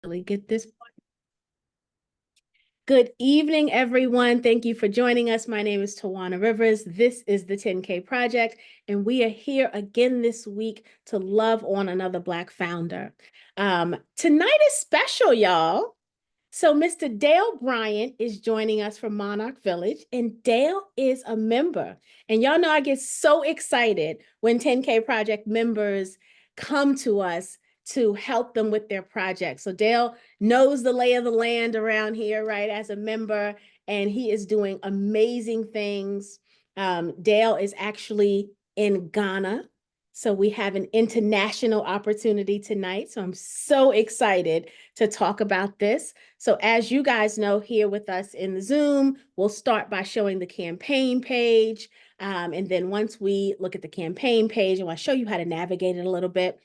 Really get this. Good evening, everyone. Thank you for joining us. My name is Tawana Rivers. This is the 10K Project, and we are here again this week to love on another Black founder. Tonight is special, y'all. So Mr. Dale Bryant is joining us from Monarch Village, and Dale is a member. And y'all know I get so excited when 10K Project members come to us to help them with their projects. So Dale knows the lay of the land around here, right, as a member, and he is doing amazing things. Dale is actually in Ghana. So we have an international opportunity tonight. So I'm so excited to talk about this. So as you guys know, here with us in the Zoom, we'll start by showing the campaign page. And then once we look at the campaign page, and I'll show you how to navigate it a little bit,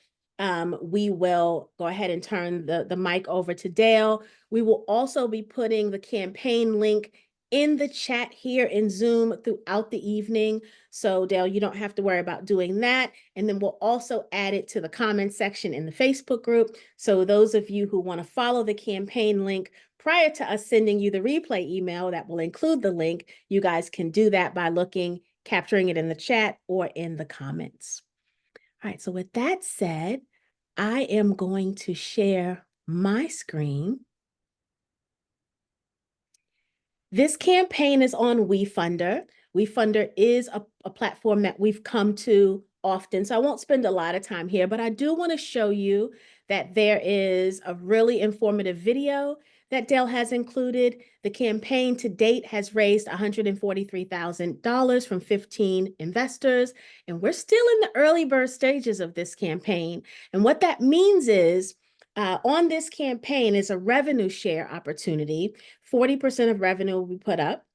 we will go ahead and turn the mic over to Dale. We will also be putting the campaign link in the chat here in Zoom throughout the evening. So Dale, you don't have to worry about doing that. And then we'll also add it to the comment section in the Facebook group. So those of you who want to follow the campaign link prior to us sending you the replay email that will include the link, you guys can do that by capturing it in the chat or in the comments. All right, so with that said, I am going to share my screen. This campaign is on WeFunder. WeFunder is a platform that we've come to often, so I won't spend a lot of time here, but I do want to show you that there is a really informative video that Dale has included. The campaign to date has raised $143,000 from 15 investors, and we're still in the early bird stages of this campaign. And what that means is on this campaign is a revenue share opportunity. 40% of revenue will be put up.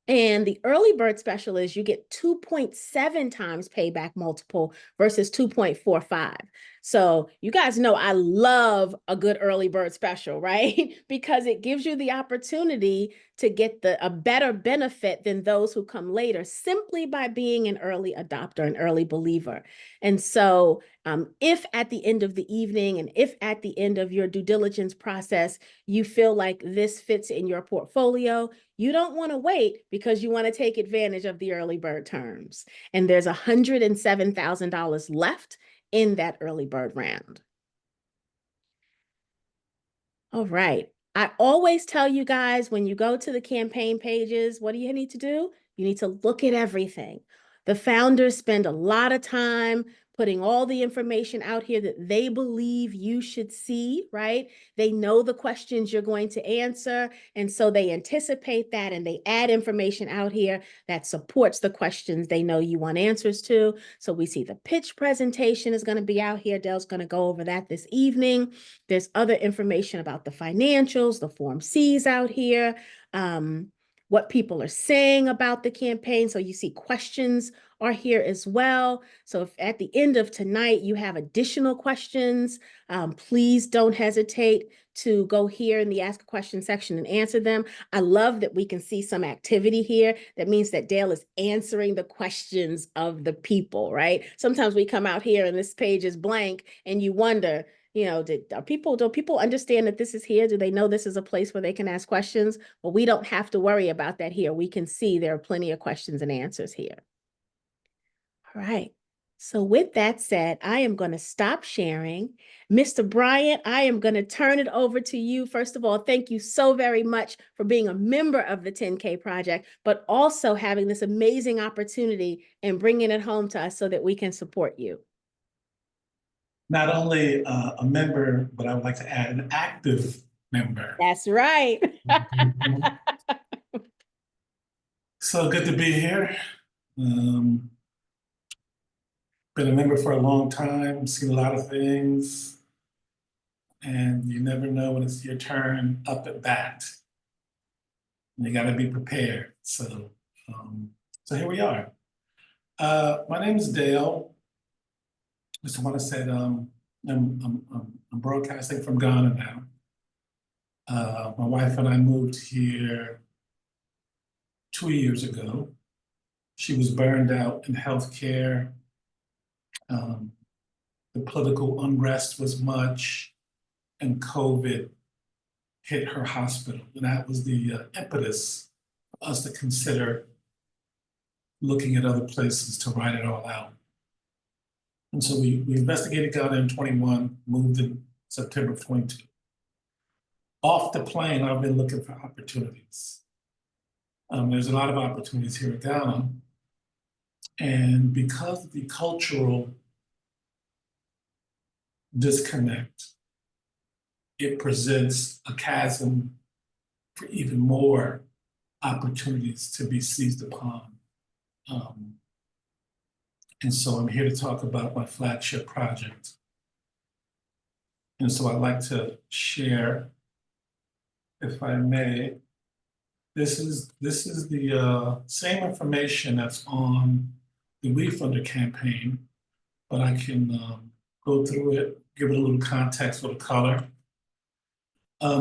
And the early bird special is you get 2.7 times payback multiple versus 2.45. So you guys know I love a good early bird special, right? Because it gives you the opportunity to get a better benefit than those who come later simply by being an early adopter, an early believer. And so if at the end of the evening and if at the end of your due diligence process, you feel like this fits in your portfolio, you don't want to wait because you want to take advantage of the early bird terms. And there's $107,000 left in that early bird round. All right. I always tell you guys when you go to the campaign pages, what do you need to do? You need to look at everything. The founders spend a lot of time putting all the information out here that they believe you should see, right? They know the questions you're going to answer, and so they anticipate that and they add information out here that supports the questions they know you want answers to. So we see the pitch presentation is going to be out here. Dale's going to go over that this evening. There's other information about the financials, the Form Cs out here, what people are saying about the campaign. So you see questions are here as well. So if at the end of tonight you have additional questions, please don't hesitate to go here in the Ask a Question section and answer them. I love that we can see some activity here. That means that Dale is answering the questions of the people, right? Sometimes we come out here and this page is blank and you wonder, you know, do people understand that this is here? Do they know this is a place where they can ask questions? Well, we don't have to worry about that here. We can see there are plenty of questions and answers here. All right. So with that said, I am going to stop sharing. Mr. Bryant, I am going to turn it over to you. First of all, thank you so very much for being a member of the 10K Project, but also having this amazing opportunity and bringing it home to us so that we can support you. Not only a member, but I would like to add an active member. That's right. So good to be here. Been a member for a long time, seen a lot of things, and you never know when it's your turn up at bat. You got to be prepared. So here we are. My name is Dale. Just want to say I'm broadcasting from Ghana now. My wife and I moved here 2 years ago. She was burned out in healthcare. The political unrest was much, and COVID hit her hospital. And that was the impetus for us to consider looking at other places to write it all out. And so we investigated Ghana in 21, moved in September of 22. Off the plane, I've been looking for opportunities. There's a lot of opportunities here in Ghana. And because of the cultural disconnect, it presents a chasm for even more opportunities to be seized upon. And so I'm here to talk about my flagship project. And so I'd like to share, if I may, this is the same information that's on the WeFunder campaign, but I can go through it, give it a little context with a color.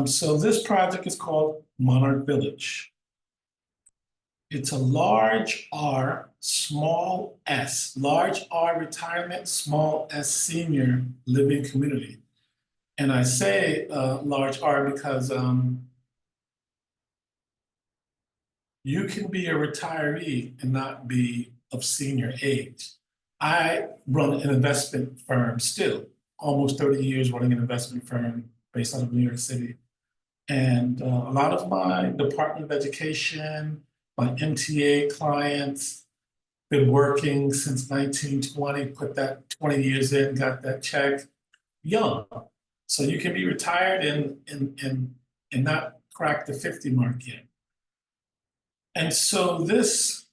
So this project is called Monarch Village. It's a large R, small s, large R retirement, small s senior living community. And I say large R because you can be a retiree and not be of senior age. I run an investment firm still, almost 30 years running an investment firm based out of New York City. And a lot of my Department of Education, my MTA clients, been working since 1920, put that 20 years in, got that check, young. So you can be retired and not crack the 50 mark yet. And so this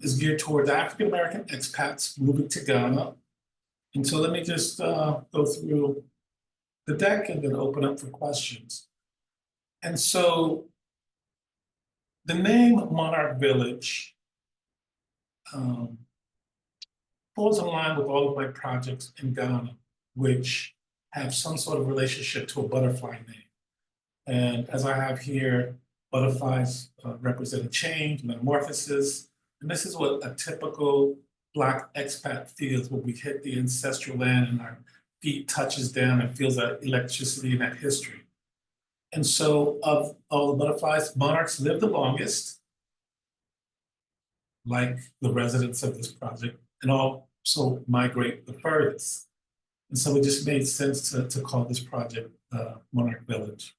is geared towards African-American expats moving to Ghana. And so let me just go through the deck and then open up for questions. And so the name Monarch Village falls in line with all of my projects in Ghana, which have some sort of relationship to a butterfly name. And as I have here, butterflies represent change, metamorphosis. And this is what a typical Black expat feels when we hit the ancestral land and our feet touches down and feels that electricity and that history. And so of all the butterflies, monarchs live the longest, like the residents of this project, and also migrate the furthest. And so it just made sense to call this project Monarch Village.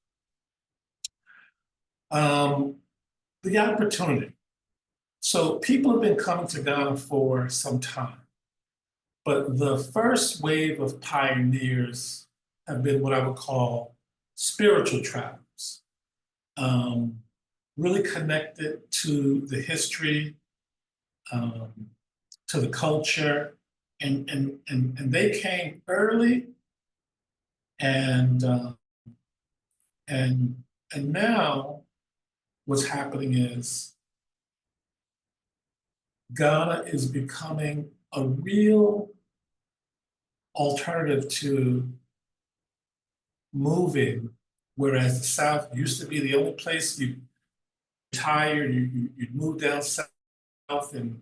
The opportunity. So people have been coming to Ghana for some time, but the first wave of pioneers have been what I would call spiritual travelers, really connected to the history, to the culture, and they came early, and now what's happening is Ghana is becoming a real alternative to moving, whereas the South used to be the only place you retire, you'd move down south and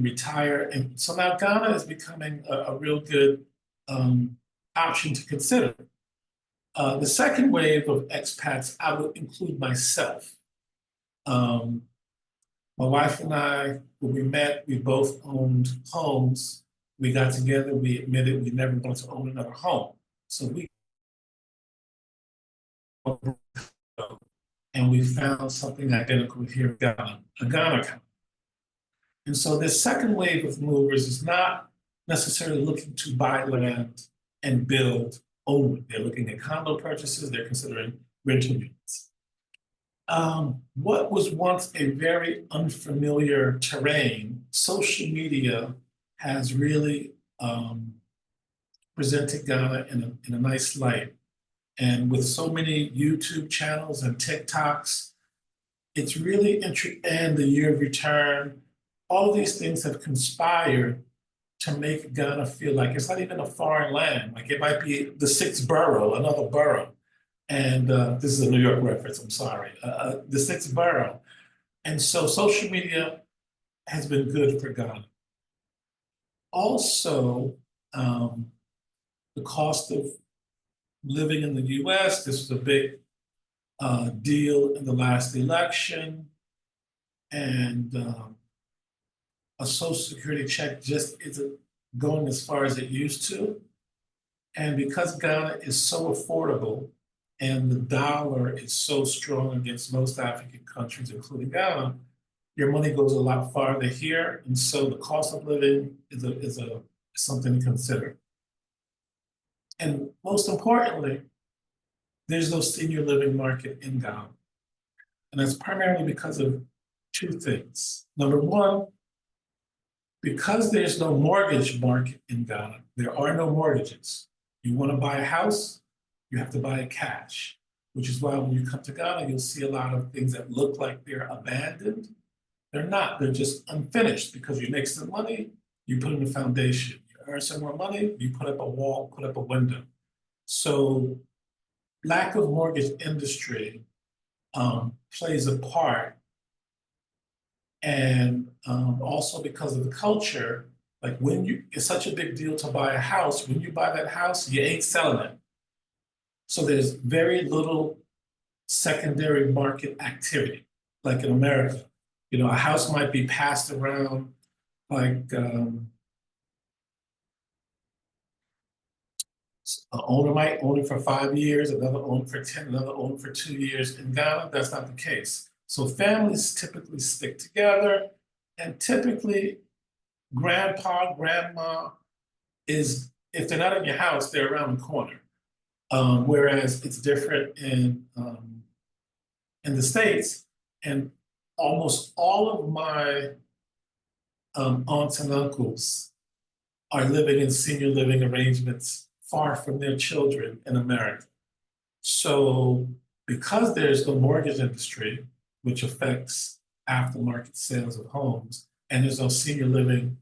retire. And so now Ghana is becoming a real good option to consider. The second wave of expats, I would include myself. My wife and I, when we met, we both owned homes. We got together, we admitted we never wanted to own another home. So we found something identical here in Ghana, a Ghana account. And so this second wave of movers is not necessarily looking to buy land and build only. They're looking at condo purchases, they're considering rental units. What was once a very unfamiliar terrain, social media has really presented Ghana in a nice light. And with so many YouTube channels and TikToks, it's really interesting. And the year of return, all of these things have conspired to make Ghana feel like it's not even a foreign land. Like it might be the sixth borough, another borough. And this is a New York reference, I'm sorry, the sixth borough. And so social media has been good for Ghana. Also, the cost of living in the US, this was a big deal in the last election. And a social security check just isn't going as far as it used to. And because Ghana is so affordable and the dollar is so strong against most African countries, including Ghana, your money goes a lot farther here. And so the cost of living is something to consider. And most importantly, there's no senior living market in Ghana. And that's primarily because of two things. Number one, because there's no mortgage market in Ghana, there are no mortgages. You want to buy a house, you have to buy it cash, which is why when you come to Ghana, you'll see a lot of things that look like they're abandoned. They're not, they're just unfinished because you make some money, you put in a foundation. You earn some more money, you put up a wall, put up a window. So lack of mortgage industry plays a part. And also because of the culture, like it's such a big deal to buy a house. When you buy that house, you ain't selling it. So there's very little secondary market activity, like in America. You know, a house might be passed around like an owner might own it for 5 years, another owner for 10, another owner for 2 years. In Ghana, that's not the case. So families typically stick together, and typically grandpa, grandma is, if they're not in your house, they're around the corner. Whereas it's different in the States, and almost all of my aunts and uncles are living in senior living arrangements far from their children in America. So because there's no mortgage industry, which affects aftermarket sales of homes, and there's no senior living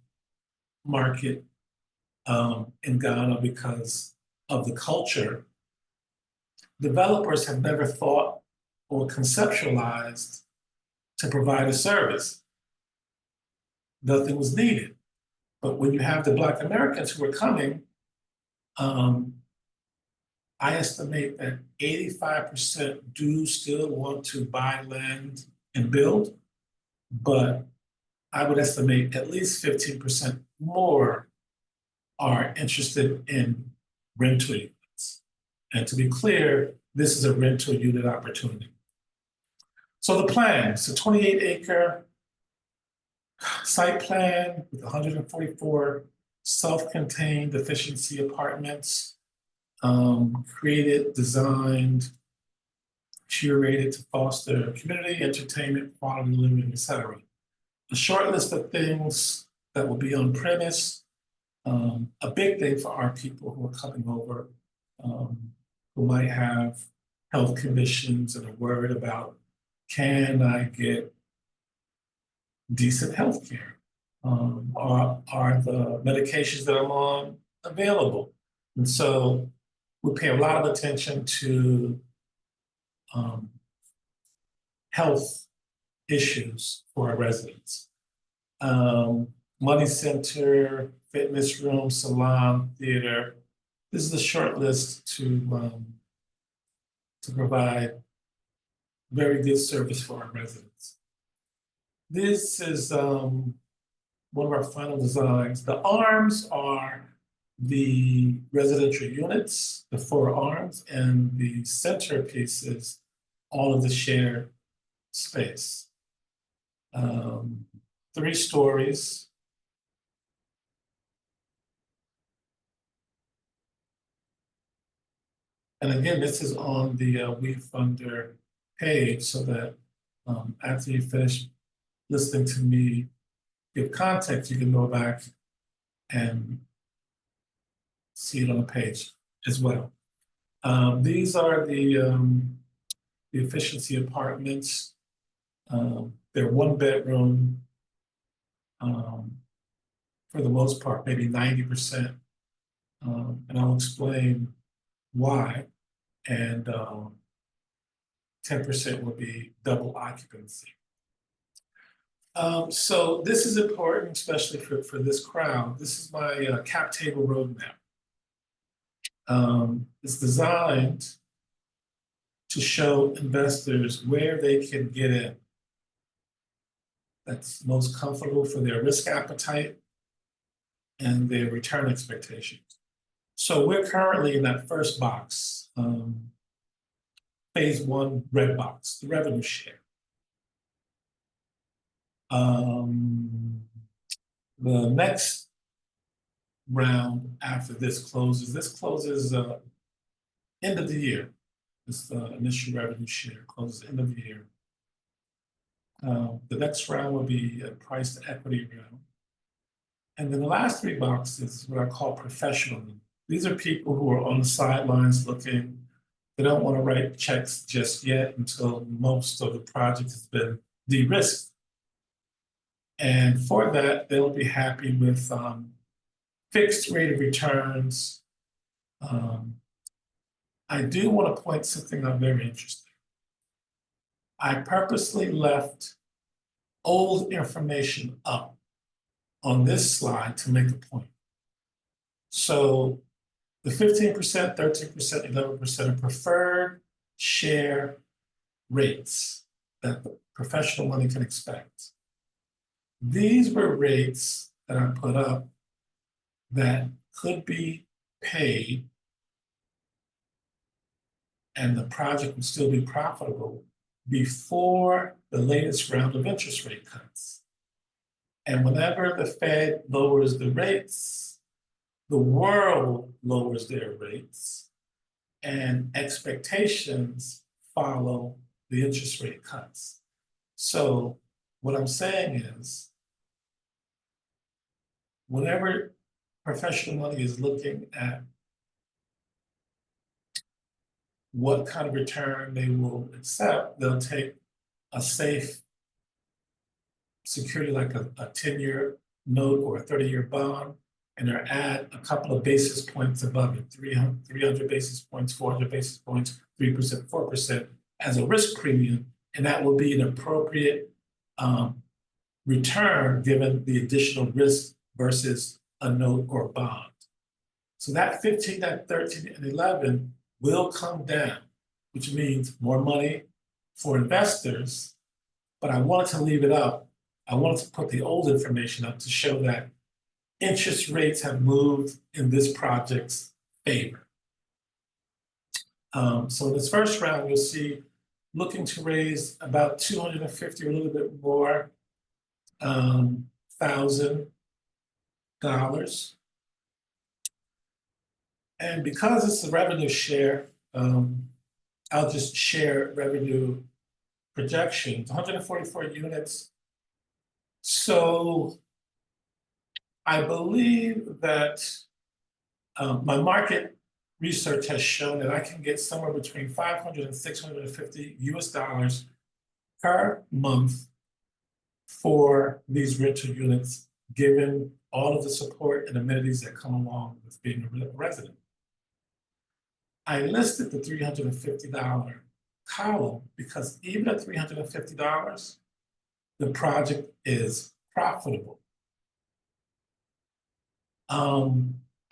market in Ghana because of the culture, developers have never thought or conceptualized to provide a service. Nothing was needed. But when you have the Black Americans who are coming, I estimate that 85% do still want to buy land and build, but I would estimate at least 15% more are interested in rental units. And to be clear, this is a rental unit opportunity. So the plan, it's a 28-acre site plan with 144 self-contained efficiency apartments, created, designed, curated to foster community, entertainment, quality living, etc. A short list of things that will be on premise. A big thing for our people who are coming over, who might have health conditions and are worried about, can I get decent health care? Are the medications that I'm on available? And so we pay a lot of attention to health issues for our residents. Money center, fitness room, salon, theater. This is a short list to provide very good service for our residents. This is one of our final designs. The arms are the residential units, the 4 arms, and the centerpiece is all of the shared space. 3 stories. And again, this is on the WeFunder page so that after you finish listening to me give context, you can go back and see it on the page as well. These are the efficiency apartments. They're 1 bedroom, for the most part, maybe 90%. And I'll explain why. And 10% will be double occupancy. So this is important, especially for this crowd. This is my cap table roadmap. It's designed to show investors where they can get in that's most comfortable for their risk appetite and their return expectations. So we're currently in that first box, phase one red box, the revenue share. The next round after this closes end of the year. This initial revenue share closes end of the year. The next round will be a price to equity round. And then the last three boxes, what I call professional. These are people who are on the sidelines looking. They don't want to write checks just yet until most of the project has been de-risked. And for that, they'll be happy with fixed rate of returns. I do want to point something out very interesting. I purposely left old information up on this slide to make a point. So the 15%, 13%, 11% are preferred share rates that the professional money can expect. These were rates that I put up that could be paid and the project would still be profitable before the latest round of interest rate cuts. And whenever the Fed lowers the rates, the world lowers their rates, and expectations follow the interest rate cuts. So what I'm saying is, whenever professional money is looking at what kind of return they will accept, they'll take a safe security like a 10-year note or a 30-year bond, and they'll add a couple of basis points above it, 300 basis points, 400 basis points, 3%, 4% as a risk premium, and that will be an appropriate return given the additional risk versus a note or a bond. So that 15, that 13, and 11 will come down, which means more money for investors, but I wanted to leave it up. I wanted to put the old information up to show that interest rates have moved in this project's favor. So in this first round, you'll see looking to raise about 250 or a little bit more $1,000. And because it's a revenue share, I'll just share revenue projections, 144 units. So I believe that my market research has shown that I can get somewhere between 500 and 650 US dollars per month for these rental units, given all of the support and amenities that come along with being a resident. I listed the $350 column because even at $350, the project is profitable.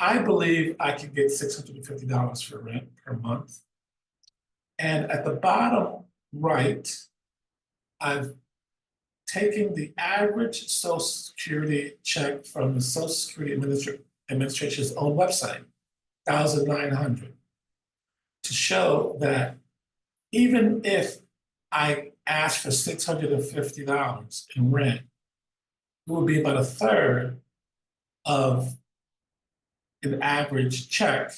I believe I could get $650 for rent per month. And at the bottom right, I've taken the average Social Security check from the Social Security Administration's own website, 1,900, to show that even if I asked for $650 in rent, it would be about a third of an average check.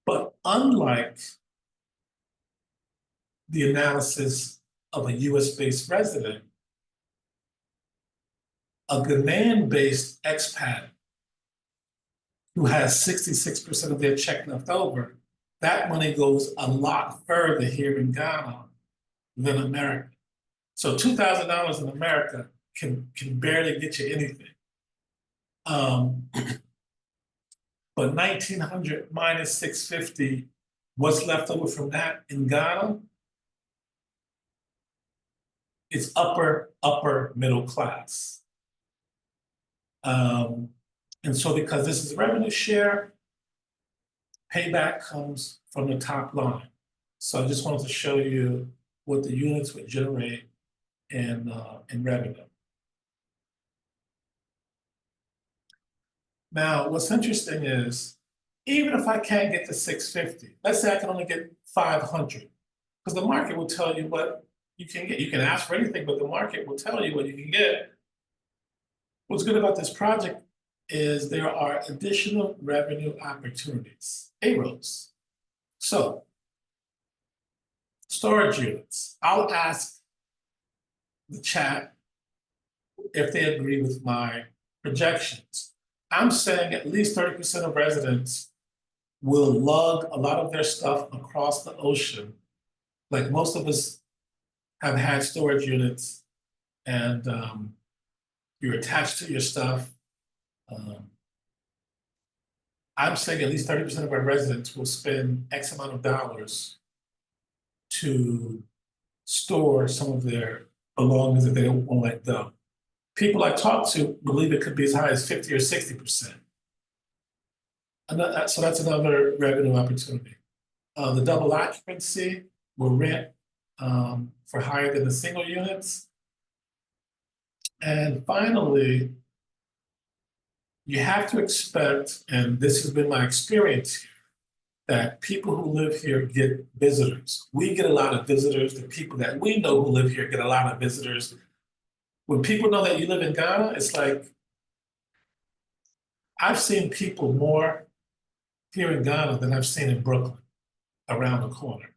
But unlike the analysis of a US-based resident, a Ghanaian-based expat who has 66% of their check left over, that money goes a lot further here in Ghana than America. So $2,000 in America can barely get you anything. But 1,900 minus 650, what's left over from that in Ghana? It's upper middle class. And so because this is revenue share, payback comes from the top line. So I just wanted to show you what the units would generate in revenue. Now, what's interesting is, even if I can't get to 650, let's say I can only get 500, because the market will tell you what you can get. You can ask for anything, but the market will tell you what you can get. What's good about this project is there are additional revenue opportunities, AROs. So, storage units. I'll ask the chat if they agree with my projections. I'm saying at least 30% of residents will lug a lot of their stuff across the ocean. Like most of us have had storage units, and you're attached to your stuff. I'm saying at least 30% of our residents will spend X amount of dollars to store some of their belongings that they don't want to let go. People I talk to believe it could be as high as 50 or 60%. So that's another revenue opportunity. The double occupancy will rent for higher than the single units. And finally, you have to expect, and this has been my experience here, that people who live here get visitors. We get a lot of visitors. The people that we know who live here get a lot of visitors. When people know that you live in Ghana, it's like, I've seen people more here in Ghana than I've seen in Brooklyn, around the corner.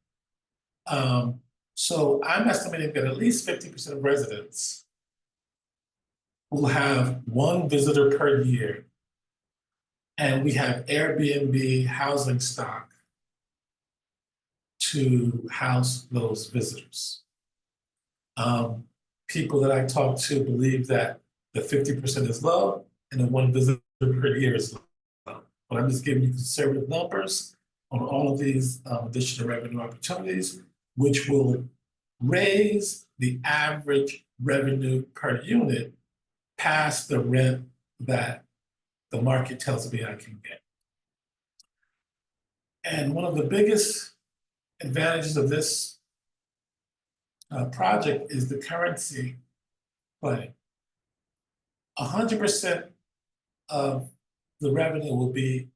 So I'm estimating that at least 50% of residents will have one visitor per year. And we have Airbnb housing stock to house those visitors. People that I talk to believe that the 50% is low and the one visitor per year is low. But I'm just giving you conservative numbers on all of these additional revenue opportunities, which will raise the average revenue per unit past the rent that the market tells me I can get. And one of the biggest advantages of this project is the currency play. 100% of the revenue will be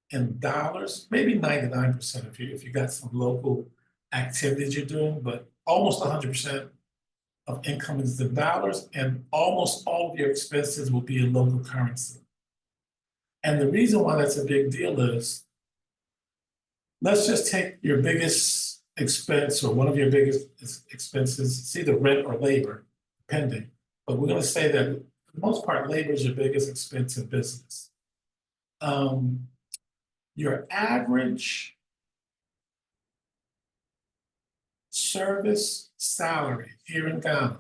in dollars, maybe 99% if you got some local activities you're doing, but almost 100% of income is in dollars, and almost all of your expenses will be in local currency. And the reason why that's a big deal is, let's just take your biggest expense or one of your biggest expenses, it's either rent or labor, depending. But we're going to say that for the most part, labor is your biggest expense in business. Your average service salary here in Ghana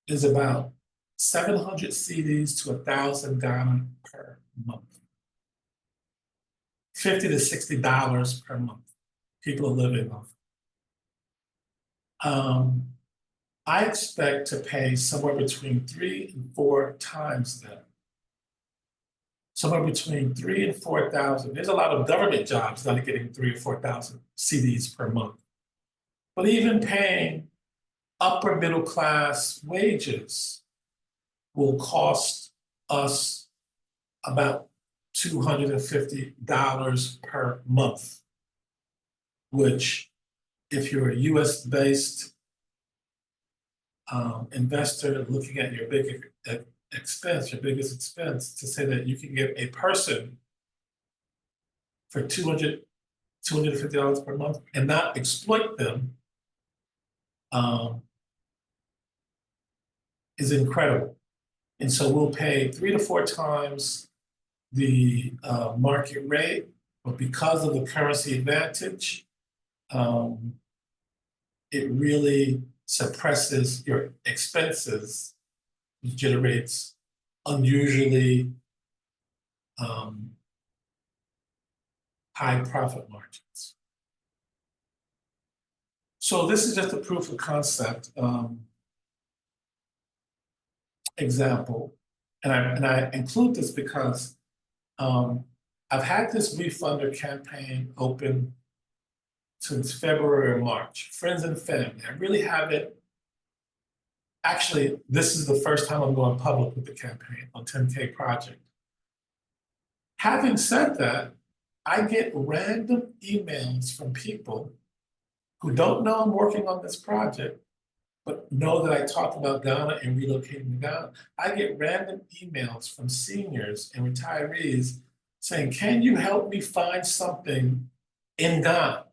is about 700 cedis to 1,000 Ghana per month. $50 to $60 per month. People are living off. I expect to pay somewhere between 3 and 4 times that. Somewhere between 3 and 4,000. There's a lot of government jobs that are getting 3 or 4,000 cedis per month. But even paying upper middle class wages will cost us about $250 per month, which, if you're a US based investor looking at your big expense, your biggest expense, to say that you can get a person for $250 per month and not exploit them is incredible. And so we'll pay 3 to 4 times the market rate, but because of the currency advantage, it really suppresses your expenses, which generates unusually high profit margins. So this is just a proof of concept example. And I include this because I've had this refunder campaign open since February or March, friends and family. I really haven't, actually, this is the first time I'm going public with the campaign on 10K Project. Having said that, I get random emails from people who don't know I'm working on this project, but know that I talked about Ghana and relocating to Ghana. I get random emails from seniors and retirees saying, can you help me find something in Ghana?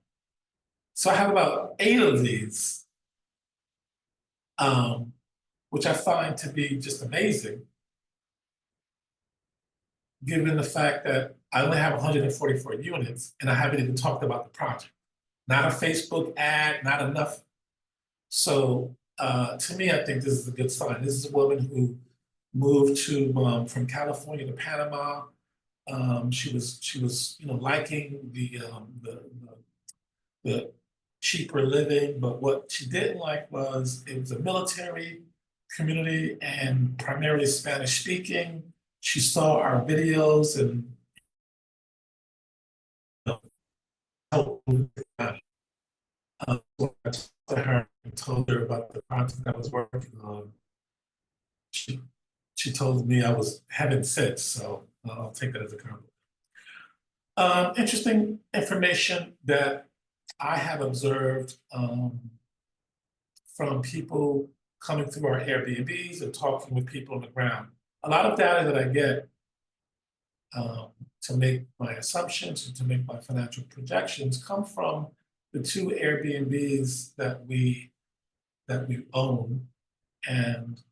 So I have about 8 of these, which I find to be just amazing, given the fact that I only have 144 units and I haven't even talked about the project. Not a Facebook ad, not enough. So to me, I think this is a good sign. This is a woman who moved from California to Panama. She was liking the cheaper living, but what she didn't like was it was a military community and primarily Spanish speaking. She saw our videos and helped when I talked to her and told her about the project I was working on. She she told me I was heaven sent, so I'll take that as a compliment. Interesting information that I have observed from people coming through our Airbnbs and talking with people on the ground. A lot of data that I get to make my assumptions and to make my financial projections come from the 2 Airbnbs that we own, and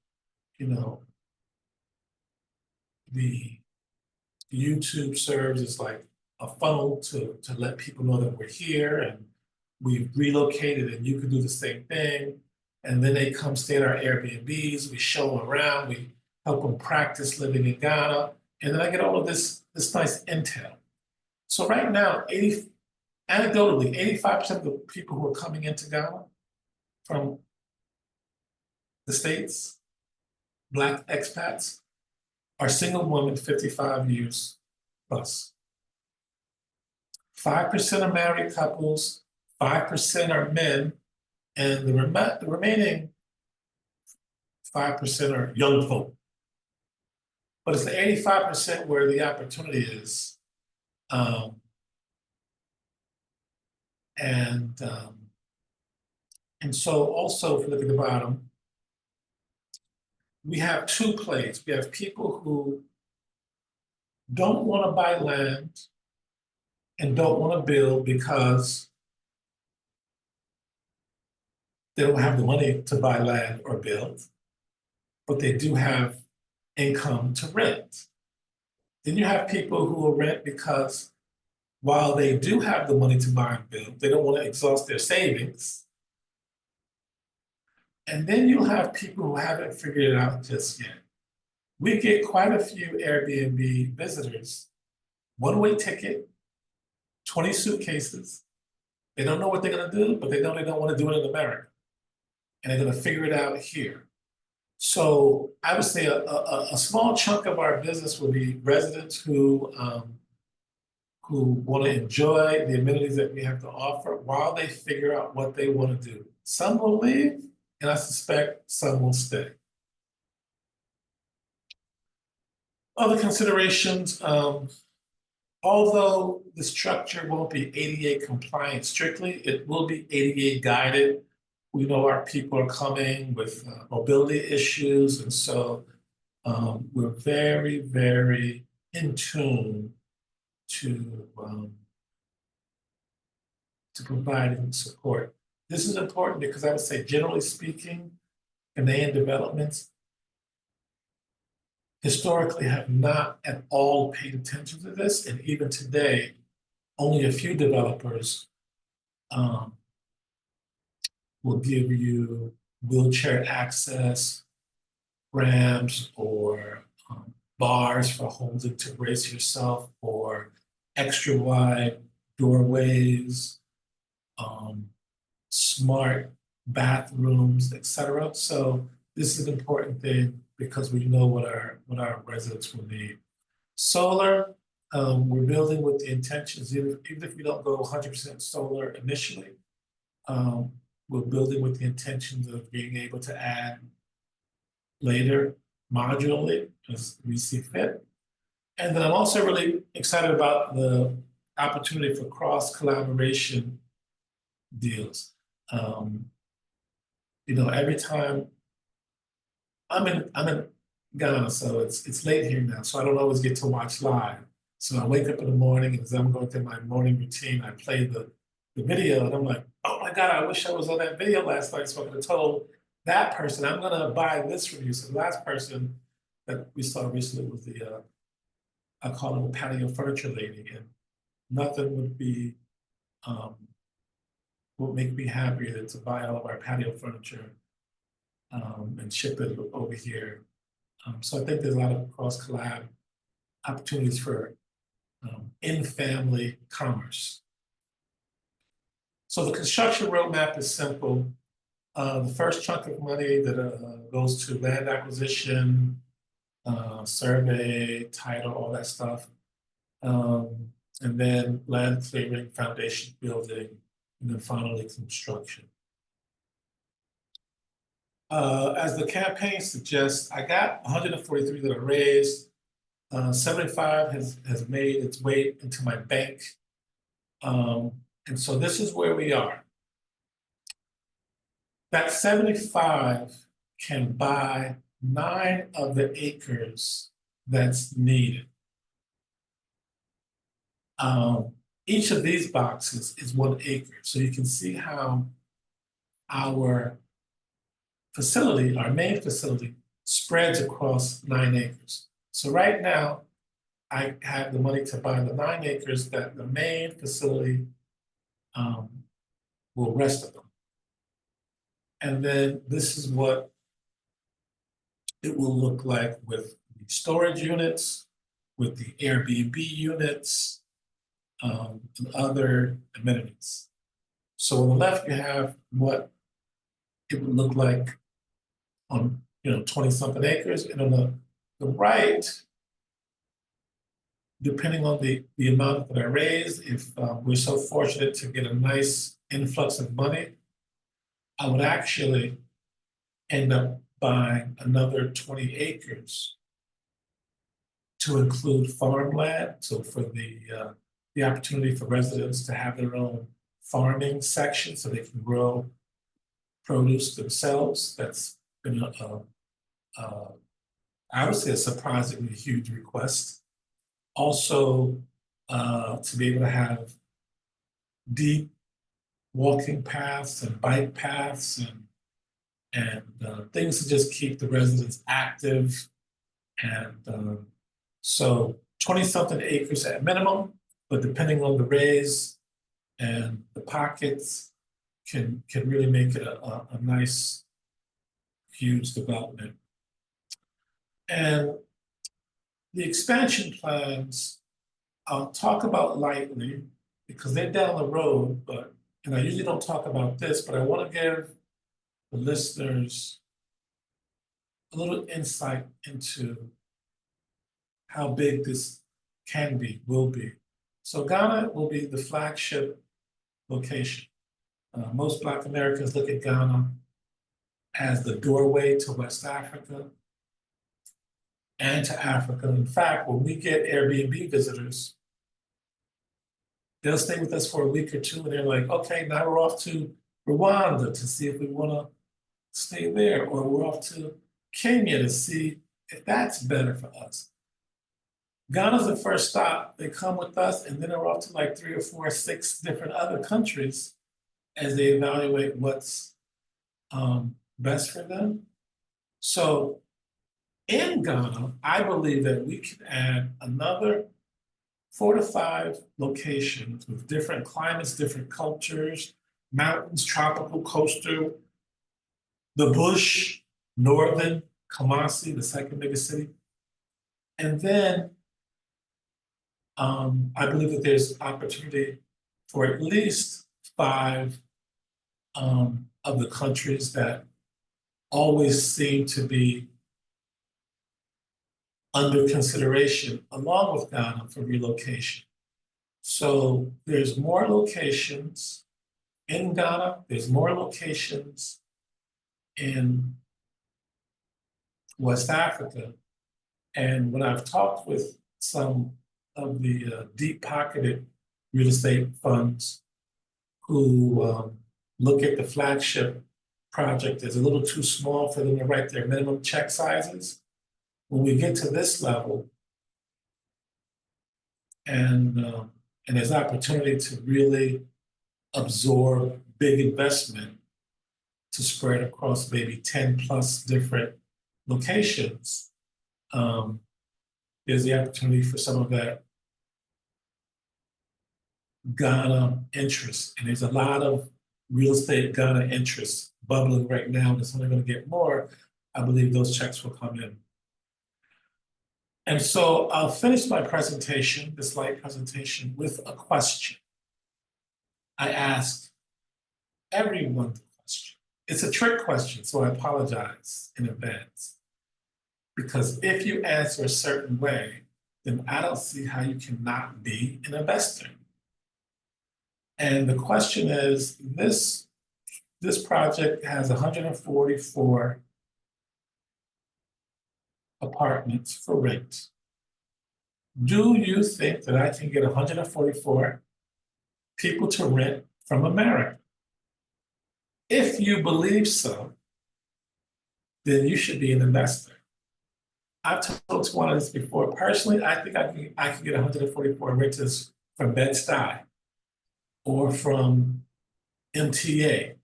the YouTube serves as like a funnel to let people know that we're here and we've relocated and you can do the same thing. And then they come stay at our Airbnbs, we show them around, we help them practice living in Ghana, and then I get all of this nice intel. So right now, anecdotally, 85% of the people who are coming into Ghana from the States, Black expats, are single women 55 years plus. 5% are married couples, 5% are men, and the remaining 5% are young folk. But it's the 85% where the opportunity is. And so also, if you look at the bottom, we have 2 plays. We have people who don't want to buy land and don't want to build because they don't have the money to buy land or build, but they do have income to rent. Then you have people who will rent because while they do have the money to buy and build, they don't want to exhaust their savings. And then you'll have people who haven't figured it out just yet. We get quite a few Airbnb visitors, one-way ticket, 20 suitcases. They don't know what they're going to do, but they know they don't want to do it in America. And they're going to figure it out here. So I would say a small chunk of our business will be residents who want to enjoy the amenities that we have to offer while they figure out what they want to do. Some will leave, and I suspect some will stay. Other considerations, although the structure won't be ADA compliant strictly, it will be ADA guided. We know our people are coming with mobility issues, and so we're very, very in tune to providing support. This is important because I would say, generally speaking, Ghanaian developments historically have not at all paid attention to this, and even today, only a few developers will give you wheelchair access, ramps, or bars for holding to brace yourself, or extra wide doorways, smart bathrooms, etc. So this is an important thing because we know what our residents will need. Solar, we're building with the intentions, even if we don't go 100% solar initially, we're building with the intentions of being able to add later modularly as we see fit. And then I'm also really excited about the opportunity for cross collaboration deals. Every time I'm in Ghana, so it's late here now, so I don't always get to watch live. So I wake up in the morning, and as I'm going through my morning routine, I play the video, and I'm like, oh my God, I wish I was on that video last night, so I could have told that person, I'm gonna buy this from you. So the last person that we saw recently was the I call her a patio furniture lady, and nothing would make me happier than to buy all of our patio furniture and ship it over here. So I think there's a lot of cross collab opportunities for in-family commerce. So the construction roadmap is simple. The first chunk of money that goes to land acquisition, survey, title, all that stuff. And then land clearing, foundation building, and then finally construction. As the campaign suggests, I got 143 that I raised. 75 has made its way into my bank. And so this is where we are. That 75 can buy 9 of the acres that's needed. Each of these boxes is 1 acre. So you can see how our facility, our main facility, spreads across 9 acres. So right now, I have the money to buy the 9 acres that the main facility will rest upon. And then this is what it will look like with the storage units, with the Airbnb units, and other amenities. So on the left, you have what it would look like on 20-something acres, and on the right, depending on the amount that I raise, if we're so fortunate to get a nice influx of money, I would actually end up buying another 20 acres to include farmland. So for the opportunity for residents to have their own farming section so they can grow produce themselves. That's been I would say a surprisingly huge request. Also, to be able to have deep walking paths and bike paths and things to just keep the residents active. And so 20-something acres at minimum, but depending on the raise and the pockets can really make it a nice, huge development. And the expansion plans, I'll talk about lightly because they're down the road, and I usually don't talk about this, but I want to give the listeners a little insight into how big this can be, will be. So Ghana will be the flagship location. Most Black Americans look at Ghana as the doorway to West Africa and to Africa. In fact, when we get Airbnb visitors, they'll stay with us for a week or two, and they're like, okay, now we're off to Rwanda to see if we want to stay there, or we're off to Kenya to see if that's better for us. Ghana's the first stop. They come with us, and then they're off to like 3 or 4, 6 different other countries as they evaluate what's best for them. So in Ghana, I believe that we can add another 4 to 5 locations with different climates, different cultures, mountains, tropical, coastal, the bush, northern, Kumasi, the second biggest city. And then I believe that there's opportunity for at least 5 of the countries that always seem to be under consideration along with Ghana for relocation. So there's more locations in Ghana, there's more locations in West Africa. And when I've talked with some of the deep-pocketed real estate funds who look at the flagship project as a little too small for them to write their minimum check sizes, when we get to this level, and there's opportunity to really absorb big investment to spread across maybe 10 plus different locations, there's the opportunity for some of that Ghana interest. And there's a lot of real estate Ghana interest bubbling right now. And it's only going to get more. I believe those checks will come in. And so I'll finish my presentation, this light presentation, with a question. I asked everyone the question. It's a trick question, so I apologize in advance. Because if you answer a certain way, then I don't see how you cannot be an investor. And the question is, this project has 144 apartments for rent. Do you think that I can get 144 people to rent from America? If you believe so, then you should be an investor. I've told one of this before. Personally, I think I can get 144 renters from Bed-Stuy or from MTA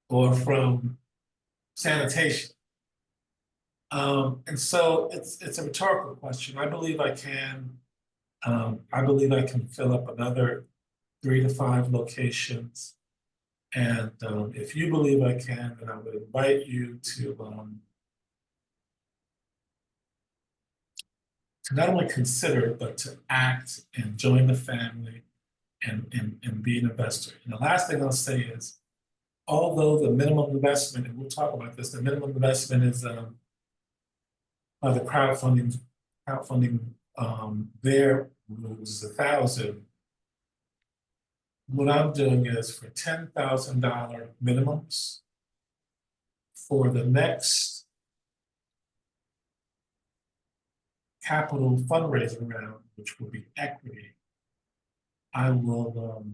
or from sanitation. And so it's a rhetorical question. I believe I can. I believe I can fill up another 3 to 5 locations. And if you believe I can, then I would invite you to not only consider it, but to act and join the family and be an investor. And the last thing I'll say is, although the minimum investment, and we'll talk about this, the minimum investment is by the crowdfunding their rules is $1,000. What I'm doing is for $10,000 minimums for the next capital fundraising round, which will be equity, I will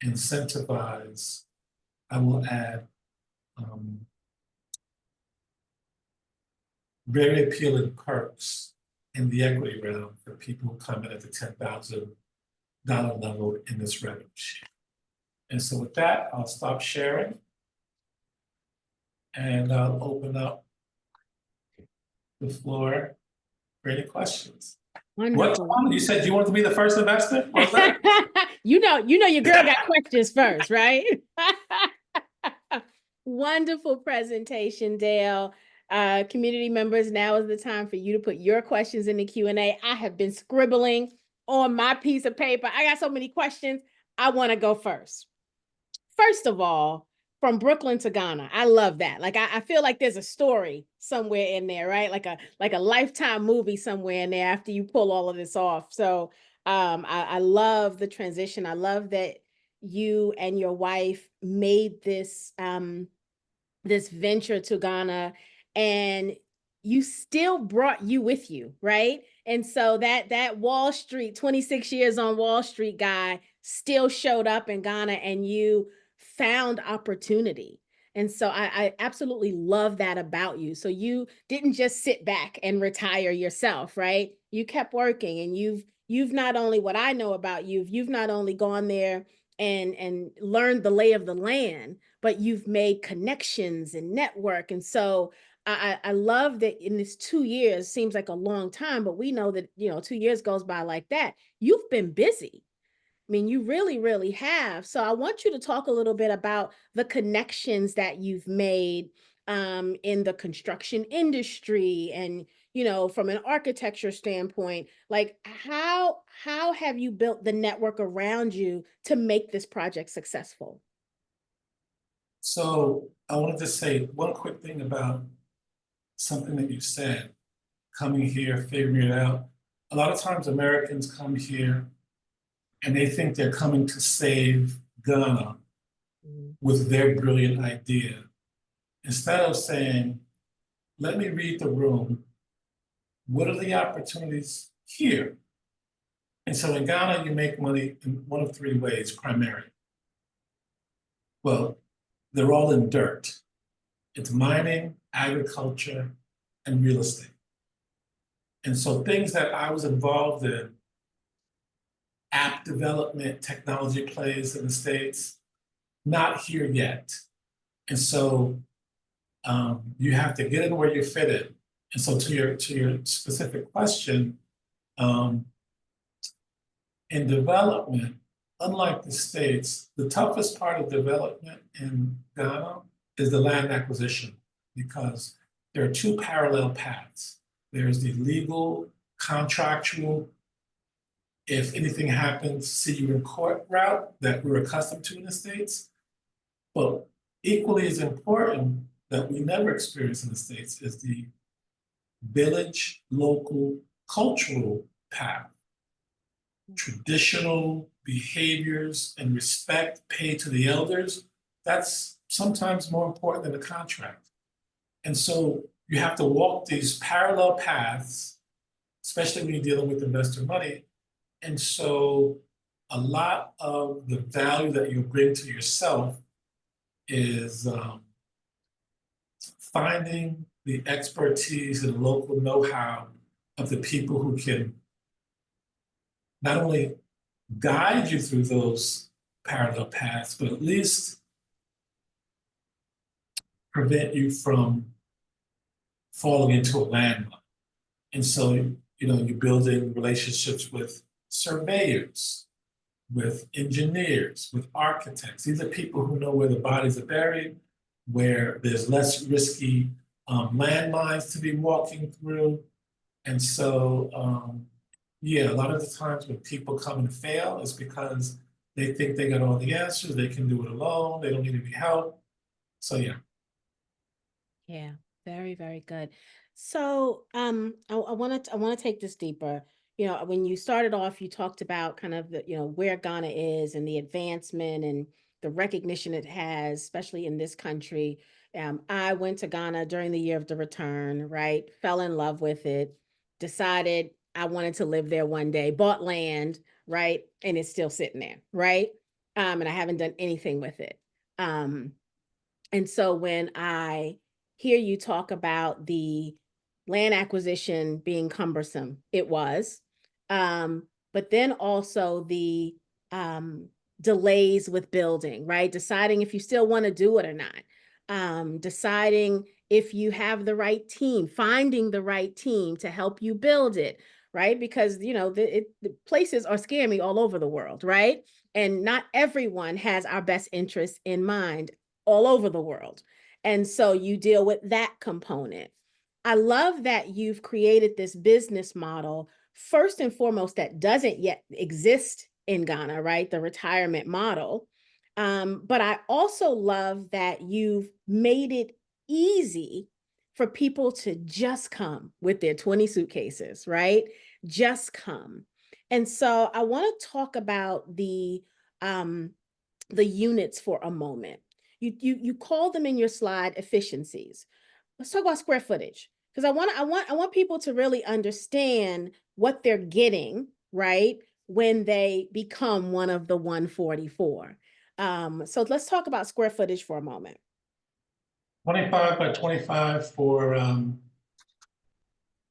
incentivize, I will add very appealing perks in the equity round for people who come in at the $10,000 level in this revenue share. And so with that, I'll stop sharing and I'll open up the floor for any questions. Wonderful. What, you said you wanted to be the first investor? What was that? you know your girl got questions first, right? Wonderful presentation, Dale. Community members, now is the time for you to put your questions in the Q&A. I have been scribbling on my piece of paper. I got so many questions. I want to go first. First of all, from Brooklyn to Ghana. I love that. Like I feel like there's a story somewhere in there, right? Like a Lifetime movie somewhere in there after you pull all of this off. So I love the transition. I love that you and your wife made this this venture to Ghana, and you still brought you with you, right? And so that Wall Street, 26 years on Wall Street guy still showed up in Ghana, and you found opportunity. And so I absolutely love that about you. So you didn't just sit back and retire yourself, right? You kept working, and you've not only, what I know about you've not only gone there and learned the lay of the land, but you've made connections and network. And so I love that in this 2 years, seems like a long time, but we know that, 2 years goes by like that. You've been busy. I mean, you really, really have. So I want you to talk a little bit about the connections that you've made in the construction industry, and, from an architecture standpoint, like how have you built the network around you to make this project successful? So I wanted to say one quick thing about something that you said. coming here, figuring it out. A lot of times Americans come here and they think they're coming to save Ghana Mhm. with their brilliant idea. Instead of saying, let me read the room, what are the opportunities here? And so in Ghana, you make money in one of three ways primarily. Well, they're all in dirt. It's mining, agriculture, and real estate. And so things that I was involved in, app development, technology plays in the States, not here yet. And so you have to get in where you fit in. And so to your specific question, um, in development, unlike the States, the toughest part of development in Ghana is the land acquisition because there are two parallel paths. There's the legal, contractual, if anything happens, see you in court route that we're accustomed to in the States. But equally as important that we never experience in the States is the village, local, cultural path. Traditional behaviors and respect paid to the elders, that's sometimes more important than the contract. And so you have to walk these parallel paths, especially when you're dealing with investor money. And so a lot of the value that you bring to yourself is finding the expertise and local know-how of the people who can not only guide you through those parallel paths, but at least prevent you from falling into a landmine. And so, you're building relationships with surveyors, with engineers, with architects. These are people who know where the bodies are buried, where there's less risky landmines to be walking through. And so, yeah, a lot of the times when people come and fail is because they think they got all the answers, they can do it alone, they don't need any help. So, yeah. Yeah, very, very good. So, I want to take this deeper. When you started off, you talked about kind of where Ghana is and the advancement and the recognition it has, especially in this country. I went to Ghana during the year of the return, right? Fell in love with it, decided I wanted to live there one day, bought land, right? And it's still sitting there, right? And I haven't done anything with it. Um, and so when I hear you talk about the land acquisition being cumbersome, it was. But then also the um, delays with building, right? Deciding if you still want to do it or not. Deciding if you have the right team, finding the right team to help you build it, right? Because, the places are scammy all over the world, right? And not everyone has our best interests in mind all over the world. And so you deal with that component. I love that you've created this business model, first and foremost, that doesn't yet exist in Ghana, right? The retirement model. But I also love that you've made it easy for people to just come with their 20 suitcases, right? Just come. And so I want to talk about the units for a moment. You call them in your slide efficiencies. Let's talk about square footage because I want people to really understand what they're getting, right, when they become one of the 144. So let's talk about square footage for a moment. 25 by 25 for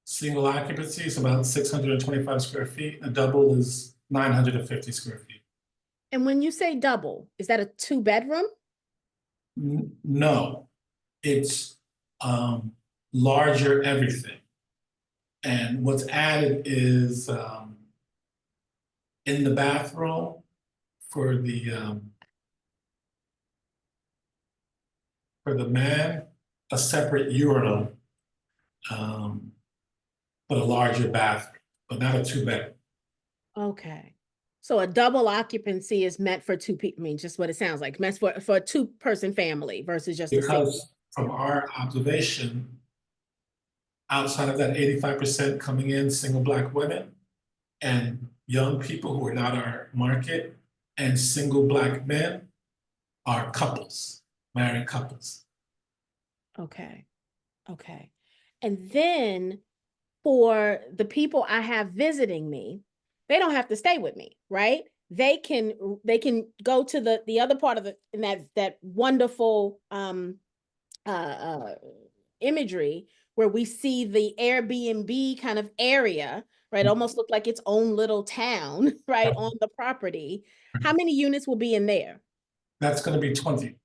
single occupancy is about 625 square feet. A double is 950 square feet. And when you say double, is that a two-bedroom? No, it's larger everything. And what's added is in the bathroom for the man, a separate urinal, but a larger bathroom, but not a two-bedroom. Okay. So a double occupancy is meant for two people. I mean, just what it sounds like. Meant for a two-person family versus just a single. Because from our observation, outside of that 85% coming in, single Black women and young people who are not our market, and single Black men are couples, married couples. Okay. Okay. And then for the people I have visiting me, they don't have to stay with me, right? They can go to the other part of the in that wonderful uh, uh imagery where we see the Airbnb kind of area, right? Almost look like its own little town, right, on the property. How many units will be in there? That's going to be 20.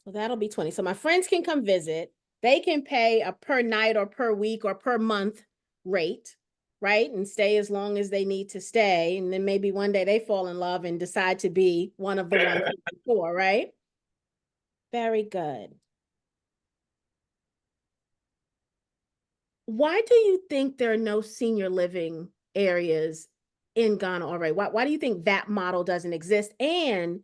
So that'll be 20. So my friends can come visit. They can pay a per night or per week or per month rate, right? And stay as long as they need to stay. And then maybe one day they fall in love and decide to be one of the ones before, right? Very good. Why do you think there are no senior living areas in Ghana already? Why do you think that model doesn't exist? And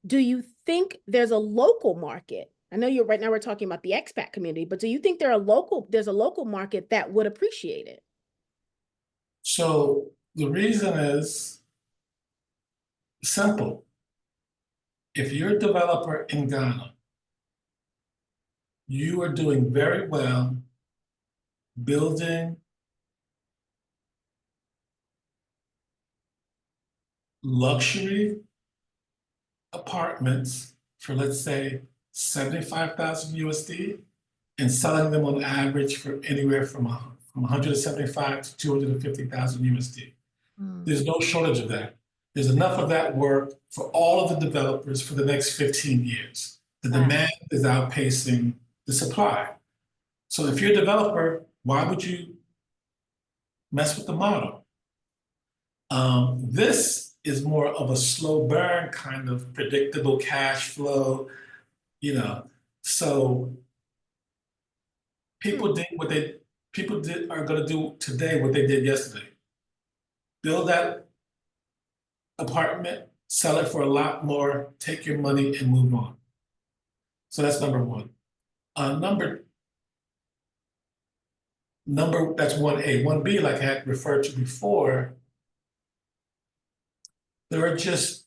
do you think there's a local market? I know you're right now we're talking about the expat community, but do you think there's a local market that would appreciate it? So the reason is simple. If you're a developer in Ghana, you are doing very well building luxury apartments for, let's say, 75,000 USD and selling them on average for anywhere from 175 to 250,000 USD. Mm. There's no shortage of that. There's enough of that work for all of the developers for the next 15 years. The Wow. demand is outpacing the supply. So if you're a developer, why would you mess with the model? This is more of a slow burn kind of predictable cash flow, you know. So people did what they people did are going to do today what they did yesterday. Build that apartment, sell it for a lot more, take your money and move on. So that's number one. Number that's 1A. 1B, like I had referred to before, there are just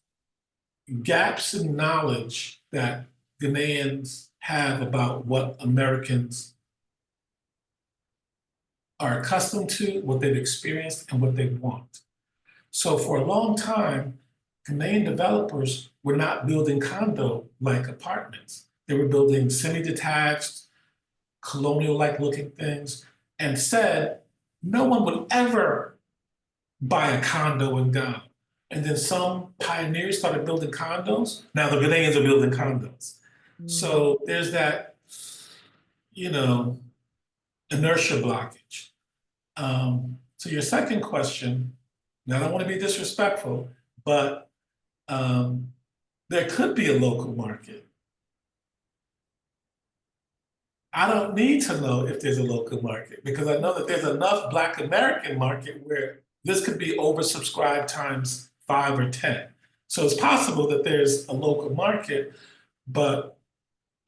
gaps in knowledge that Ghanaians have about what Americans are accustomed to, what they've experienced, and what they want. So for a long time, Ghanaian developers were not building condo-like apartments. They were building semi-detached, colonial-like looking things, and said no one would ever buy a condo in Ghana. And then some pioneers started building condos. Now the Ghanaians are building condos. Mm. So there's that, you know, inertia blockage. So your second question, now I don't want to be disrespectful, but there could be a local market. I don't need to know if there's a local market because I know that there's enough Black American market where this could be oversubscribed times 5 or 10. So it's possible that there's a local market, but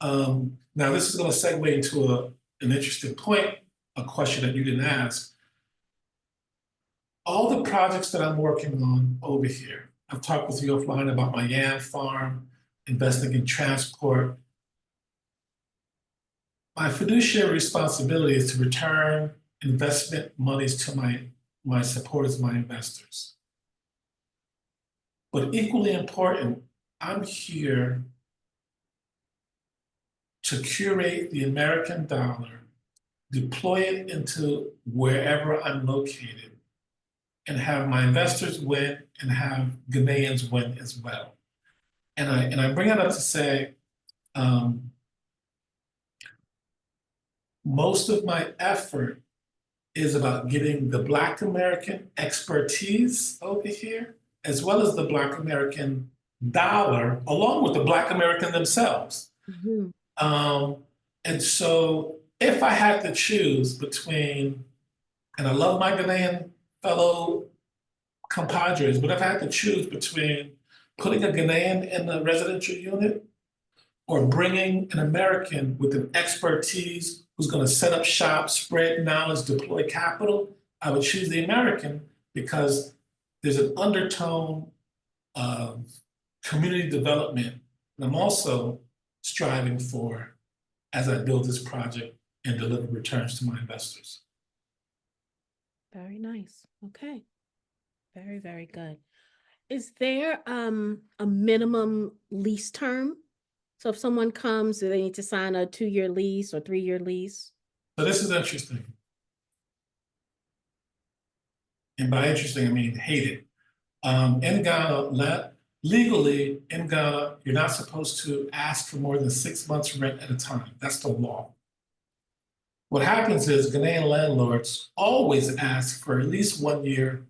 now this is going to segue into an interesting point, a question that you didn't ask. All the projects that I'm working on over here, I've talked with you offline about my yam farm, investing in transport. My fiduciary responsibility is to return investment monies to my supporters, my investors. But equally important, I'm here to curate the American dollar, deploy it into wherever I'm located, and have my investors win and have Ghanaians win as well. And I bring that up to say, most of my effort is about getting the Black American expertise over here, as well as the Black American dollar, along with the Black American themselves. Mhm. And so if I had to choose between, and I love my Ghanaian fellow compadres, but if I had to choose between putting a Ghanaian in a residential unit or bringing an American with an expertise who's going to set up shop, spread knowledge, deploy capital, I would choose the American because there's an undertone of community development that I'm also striving for as I build this project and deliver returns to my investors. Very nice. Okay. Very, very good. Is there a minimum lease term? So if someone comes, do they need to sign a 2-year lease or 3-year lease? So this is interesting. And by interesting, I mean hate it. In Ghana, legally in Ghana, you're not supposed to ask for more than 6 months rent at a time. That's the law. What happens is Ghanaian landlords always ask for at least 1 year,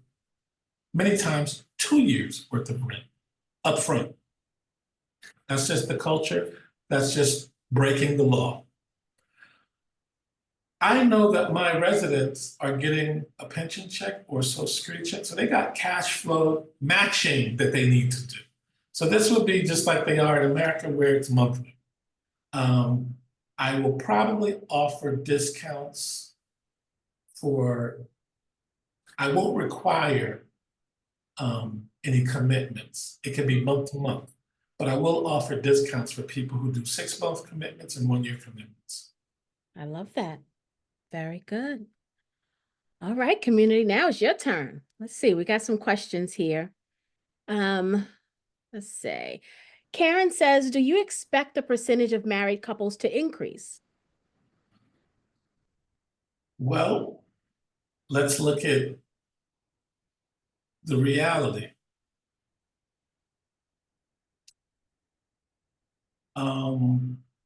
many times 2 years worth of rent upfront. That's just the culture. That's just breaking the law. I know that my residents are getting a pension check or social security check, so they got cash flow matching that they need to do. So this would be just like they are in America, where it's monthly. I will probably offer discounts for, I won't require any commitments. It can be month to month, but I will offer discounts for people who do 6-month commitments and 1-year commitments. I love that. Very good. All right, community, now it's your turn. Let's see, we got some questions here. Let's see. Karen says, do you expect the percentage of married couples to increase? Well, let's look at the reality.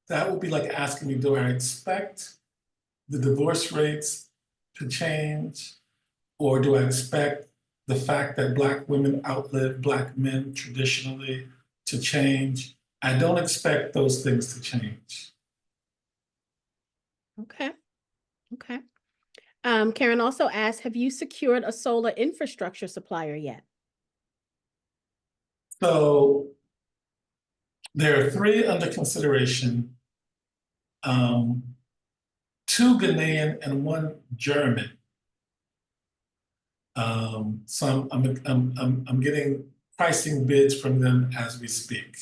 That would be like asking me, do I expect the divorce rates to change, or do I expect the fact that Black women outlive Black men traditionally to change? I don't expect those things to change. Okay. Okay. Karen also asked, have you secured a solar infrastructure supplier yet? So there are 3 under consideration, 2 Ghanaian and 1 German. So I'm getting pricing bids from them as we speak.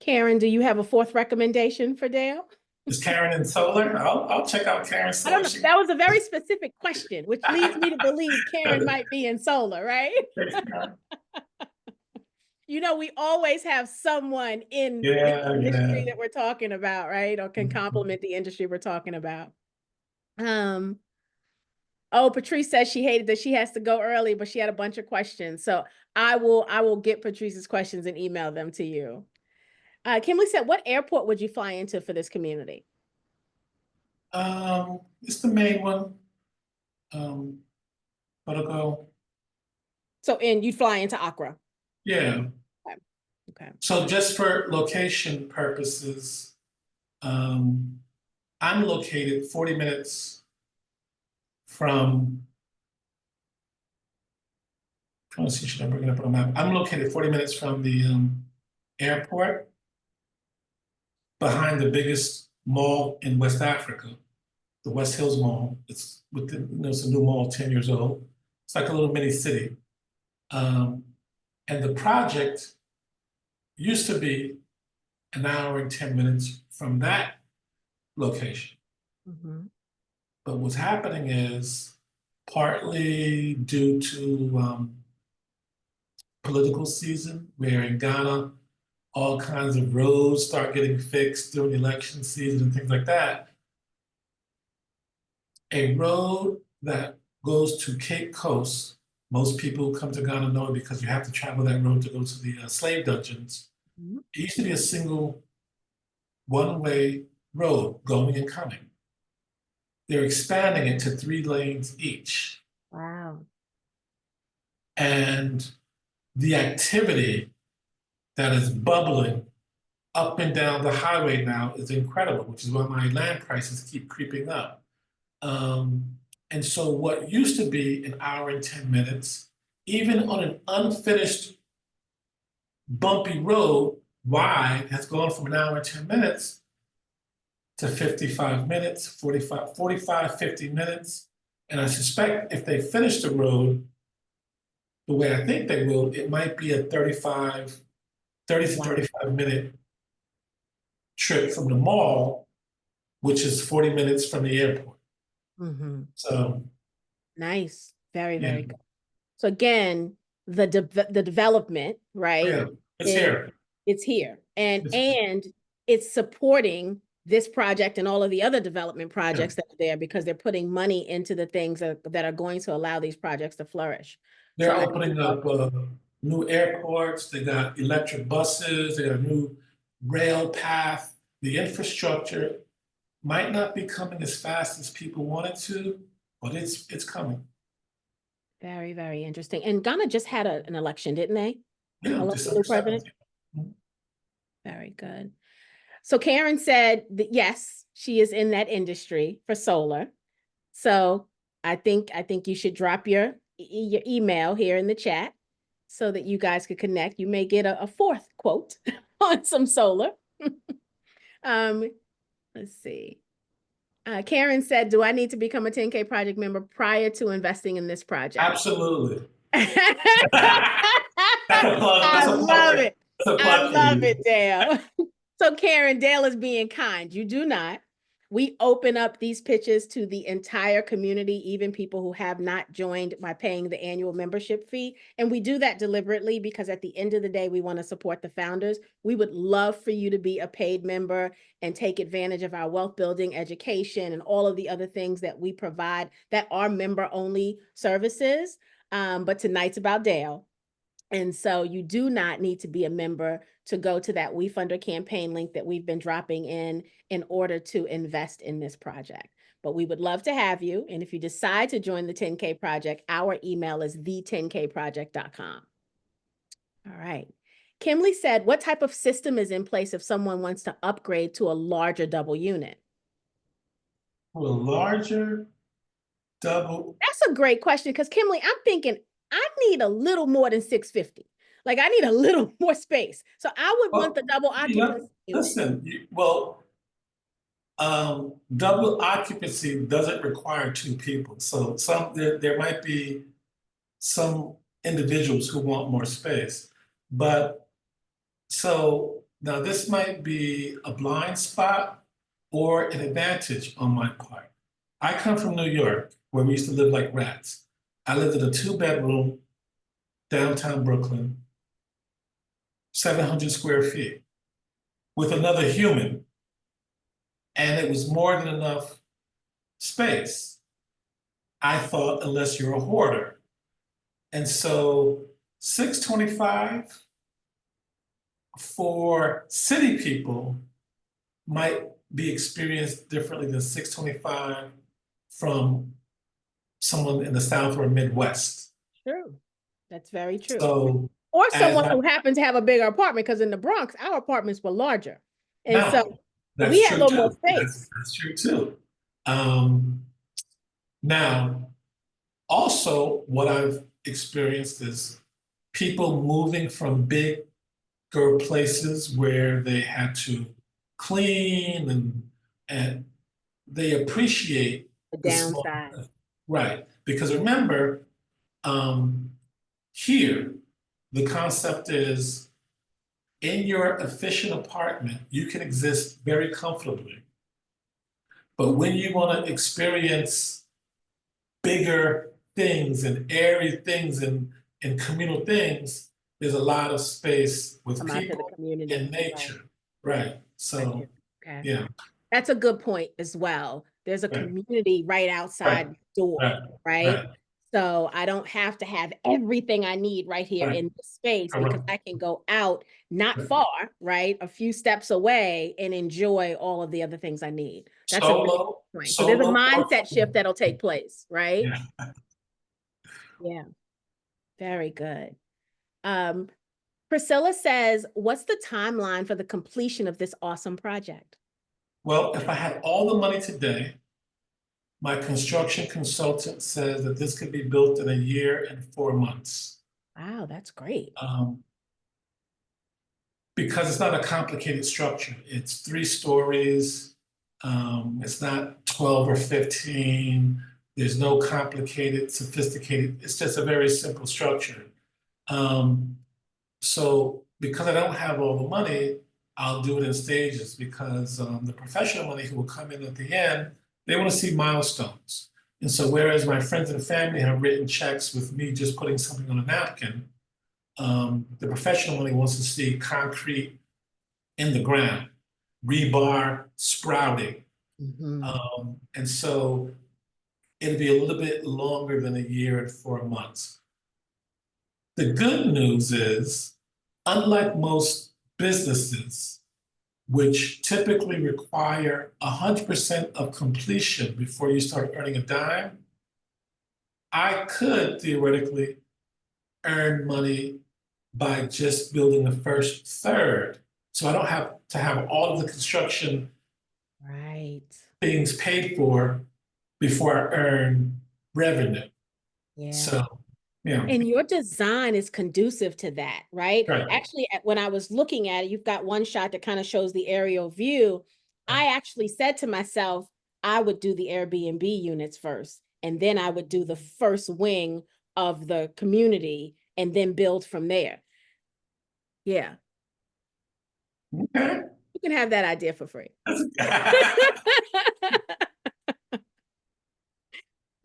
Karen, do you have a 4th recommendation for Dale? Is Karen in solar? I'll check out Karen I don't solar. know. That was a very specific question, which leads me to believe Karen might be in solar, right? You know, we always have someone in the Yeah, industry yeah. that we're talking about, right? Or can complement the industry we're talking about. Oh, Patrice says she hated that she has to go early, but she had a bunch of questions. So I will get Patrice's questions and email them to you. Kimberly said, what airport would you fly into for this community? It's the main one. But So, and you'd fly into Accra. yeah. Okay. Okay. So just for location purposes, I'm located 40 minutes from, trying to see, should I bring it up on a map? I'm located 40 minutes from the airport, behind the biggest mall in West Africa, the West Hills Mall. It's it's a new mall, 10 years old. It's like a little mini city. And the project used to be an hour and 10 minutes from that location. But what's happening is, partly due to political season, where in Ghana, all kinds of roads start getting fixed during election season and things like that. A road that goes to Cape Coast, most people come to Ghana know it because you have to travel that road to go to the slave dungeons. It used to be a single one-way road going and coming. They're expanding it to 3 lanes each. Wow. And the activity that is bubbling up and down the highway now is incredible, which is why my land prices keep creeping up. And so what used to be an hour and 10 minutes, even on an unfinished bumpy road, wide, has gone from an hour and 10 minutes to 55 minutes, 50 minutes. And I suspect if they finish the road the way I think they will, it might be a 30 to Wow. 35 minute trip from the mall, which is 40 minutes from the airport. Mm-hmm. So, Nice. Very, yeah, very good. So again, the development, oh, right, yeah, it's is here. it's here. It's, And it's supporting this project and all of the other development yeah. projects that are there because they're putting money into the things that are going to allow these projects to flourish. So They're I opening love up new airports, they got electric buses, they got a new rail path. The infrastructure might not be coming as fast as people want it to, but it's coming. very, very interesting. And Ghana just had an election, didn't they? Yeah, Elected new December president. 17th. Very good. So Karen said that yes, she is in that industry for solar. So I think you should drop your email here in the chat so that you guys could connect. You may get a fourth quote on some solar. um, let's see. Karen said, "Do I need to become a 10K project member prior to investing in this project?" Absolutely. I That's a plug. That's a plug. love it. That's a I plug for love you. it, Dale. So Karen, Dale is being kind. You do not. We open up these pitches to the entire community, even people who have not joined by paying the annual membership fee. And we do that deliberately because at the end of the day, we want to support the founders. We would love for you to be a paid member and take advantage of our wealth building education and all of the other things that we provide that are member only services. But tonight's about Dale. And so you do not need to be a member to go to that WeFunder campaign link that we've been dropping in order to invest in this project. But we would love to have you. And if you decide to join the 10K project, our email is the10kproject.com. All right. Kimley said, what type of system is in place if someone wants to upgrade to a larger double unit? For a larger double. That's a great question because Kimley, I'm thinking I need a little more than 650. Like I need a little more space. So I would want the Well, double occupancy unit. listen. Well, double occupancy doesn't require two people. So there might be some individuals who want more space, but so now this might be a blind spot or an advantage on my part. I come from New York, where we used to live like rats. I lived in a two-bedroom, downtown Brooklyn, 700 square feet, with another human, and it was more than enough space. I thought, unless you're a hoarder. And so 625 for city people might be experienced differently than 625 from someone in the South or Midwest. True. That's very true. So Or as someone who happens to have a bigger apartment, because in the Bronx, our apartments were larger. And now, so we that's had a true little more too. space. That's true too. Um, Now, also what I've experienced is people moving from bigger places where they had to clean and they appreciate The the small, downside. right? Because remember, um, here, the concept is in your efficient apartment, you can exist very comfortably. But when you want to experience bigger things and airy things and communal things, there's a lot of space with Come out to the people community. and Right. nature. Right. Got you. So, Okay. yeah. That's a good point as well. There's a Right. community right Right. outside the door, Right. right? Right. So I don't have to have everything I need right here Right. in the space because Correct. I can go out not Right. far, right? A few steps away and enjoy all of the other things I need. That's a really Solo, good point. So there's a solo or mindset shift that'll take place, right? yeah. Yeah, very good. Um, Priscilla says, what's the timeline for the completion of this awesome project? Well, if I had all the money today, my construction consultant says that this could be built in a year and 4 months. Wow, that's great. Um, because it's not a complicated structure. It's 3 stories. It's not 12 or 15. There's no complicated, sophisticated. It's just a very simple structure. Um, so because I don't have all the money, I'll do it in stages because the professional money who will come in at the end, they want to see milestones. And so whereas my friends and family have written checks with me just putting something on a napkin, the professional money wants to see concrete in the ground, rebar sprouting. Mhm. And so it'll be a little bit longer than a year and 4 months. The good news is, unlike most businesses, which typically require 100% of completion before you start earning a dime, I could theoretically earn money by just building the first third. So I don't have to have all of the construction Right. things paid for before I earn revenue. Yeah. So, yeah, And your design is conducive to that, right? right. Actually, when I was looking at it, you've got one shot that kind of shows the aerial view. I actually said to myself, I would do the Airbnb units first, and then I would do the first wing of the community and then build from there. Yeah, Okay. you can have that idea for free.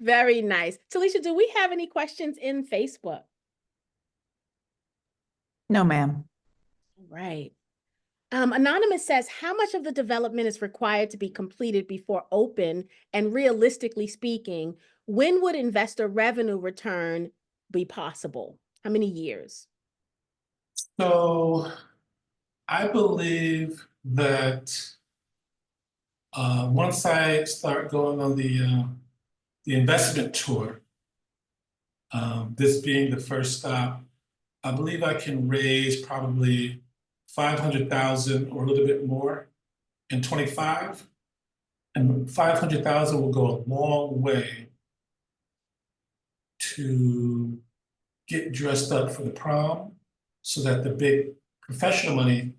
Very nice. Talisha, do we have any questions in Facebook? No, ma'am. Right. Anonymous says, how much of the development is required to be completed before open? And realistically speaking, when would investor revenue return be possible? How many years? So I believe that once I start going on the investment tour, this being the first stop, I believe I can raise probably 500,000 or a little bit more in 25. And 500,000 will go a long way to get dressed up for the prom so that the big professional money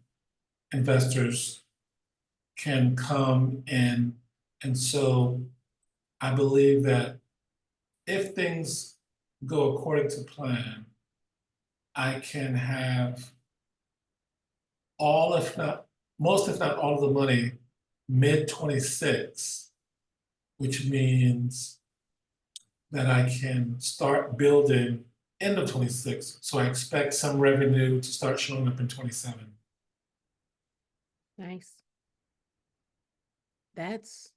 investors can come in. And so I believe that if things go according to plan, I can have all, if not most, if not all of the money mid 26, which means that I can start building end of 26. So I expect some revenue to start showing up in 27. Nice. That's,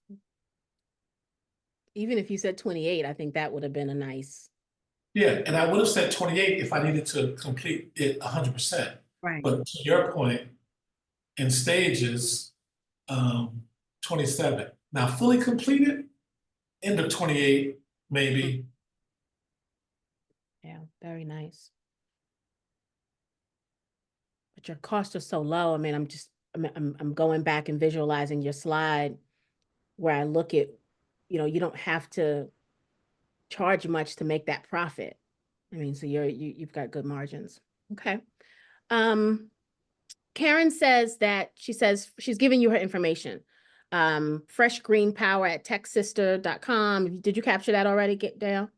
even if you said 28, I think that would have been a nice. Yeah, and I would have said 28 if I needed to complete it 100%. Right. But to your point, in stages, 27. Now, fully completed, end of 28, maybe. Yeah, very nice. But your costs are so low. I mean, I'm going back and visualizing your slide where I look at, you don't have to charge much to make that profit. I mean, so you've got good margins. Okay. Karen says that she says she's giving you her information. Fresh Green Power at techsister.com. Did you capture that already, Dale?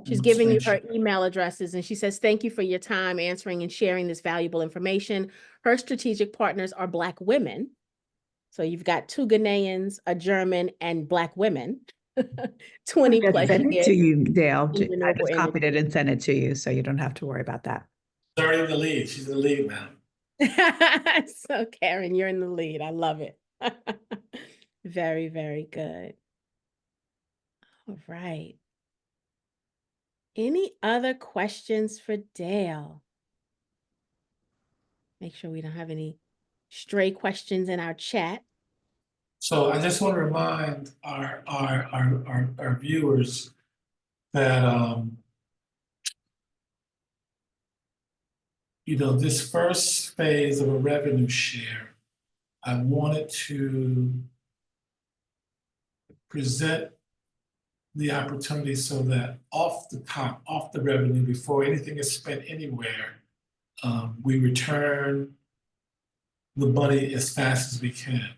She's giving you her email addresses, and she says, thank you for your time answering and sharing this valuable information. Her strategic partners are Black women. So you've got 2 Ghanaians, a German, and Black women. 20 plus Send it years to you, Dale. in I renewable just copied energy. it and sent it to you, so you don't have to worry about that. She's already in the lead. She's in the lead now. So Karen, you're in the lead. I love it. Very, very good. All right. Any other questions for Dale? Make sure we don't have any stray questions in our chat. So I just want to remind our viewers that this first phase of a revenue share, I wanted to present the opportunity so that off the top, off the revenue, before anything is spent anywhere, we return the money as fast as we can.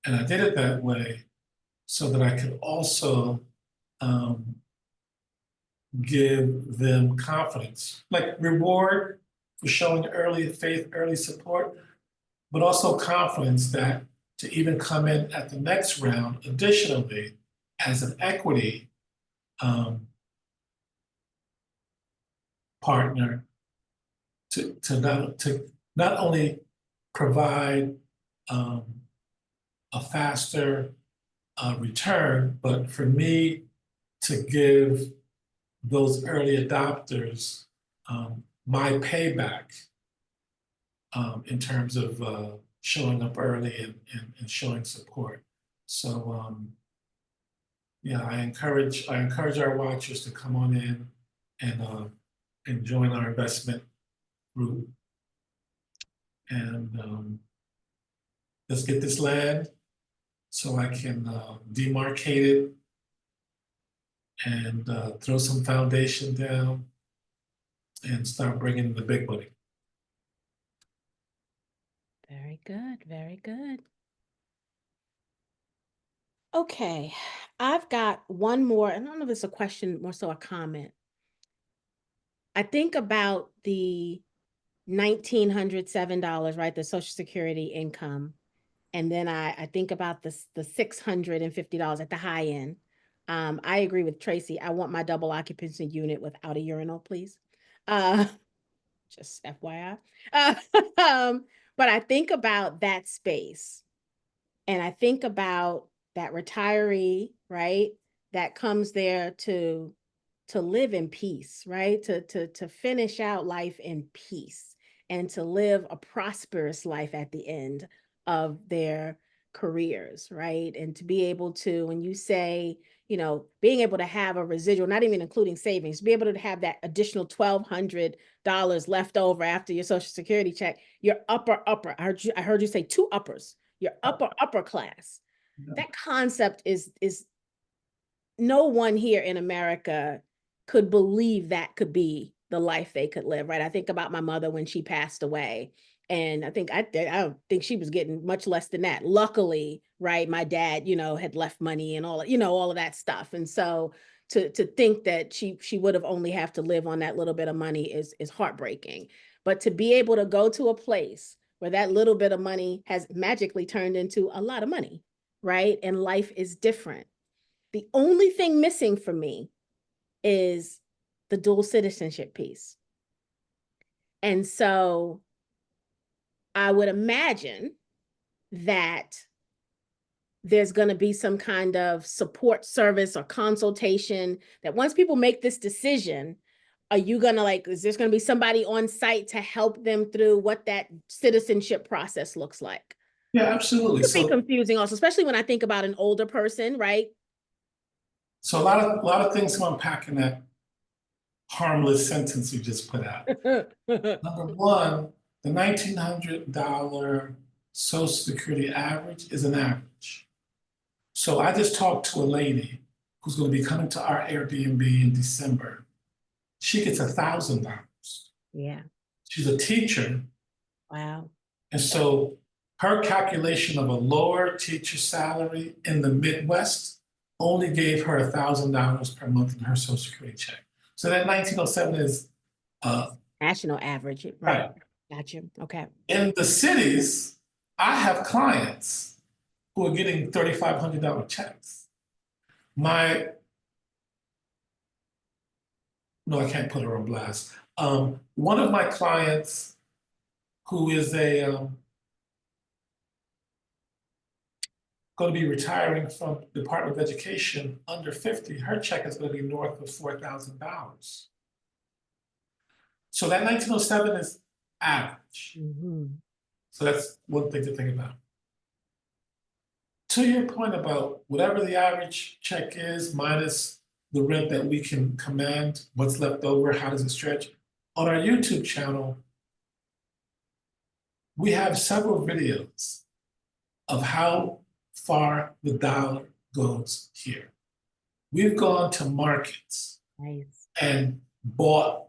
And I did it that way so that I could also give them confidence, like reward for showing early faith, early support, but also confidence that to even come in at the next round, additionally, as an equity partner to not only provide a faster return, but for me to give those early adopters my payback in terms of showing up early and showing support. So yeah, I encourage our watchers to come on in and join our investment group. And let's get this land so I can demarcate it and throw some foundation down and start bringing the big money. Very good, very good. Okay, I've got one more. I don't know if it's a question, more so a comment. I think about the $1,907, right? The Social Security income. And then I think about the $650 at the high end. I agree with Tracy. I want my double occupancy unit without a urinal, please. Just FYI. But I think about that space. And I think about that retiree, right? That comes there to live in peace, right? To finish out life in peace and to live a prosperous life at the end of their careers, right? And to be able to, when you say, you know, being able to have a residual, not even including savings, be able to have that additional $1,200 left over after your Social Security check, your upper. I heard you say two uppers. Your upper class. Yeah. That concept is no one here in America could believe that could be the life they could live, right? I think about my mother when she passed away, and I don't think she was getting much less than that. Luckily, right, my dad, you know, had left money and all, you know, all of that stuff, and so to think that she would have only have to live on that little bit of money is heartbreaking. But to be able to go to a place where that little bit of money has magically turned into a lot of money, right? And life is different. The only thing missing for me is the dual citizenship piece. And so I would imagine that there's going to be some kind of support service or consultation that once people make this decision, are you going to is there going to be somebody on site to help them through what that citizenship process looks like? Yeah, absolutely. It could be confusing also, especially when I think about an older person, right? So a lot of things to unpack in that harmless sentence you just put out. Number one, the $1,900 Social Security average is an average. So I just talked to a lady who's going to be coming to our Airbnb in December. She gets $1,000. Yeah. She's a teacher. Wow. And so her calculation of a lower teacher salary in the Midwest only gave her $1,000 per month in her Social Security check. So that 1907 is national average, right. Gotcha. Okay. In the cities, I have clients who are getting $3,500 checks. No, I can't put her on blast. One of my clients who is going to be retiring from Department of Education under 50, her check is going to be north of $4,000. So that 1907 is average. Mm-hmm. So that's one thing to think about. To your point about whatever the average check is, minus the rent that we can command, what's left over, how does it stretch? On our YouTube channel, we have several videos of how far the dollar goes here. We've gone to markets and bought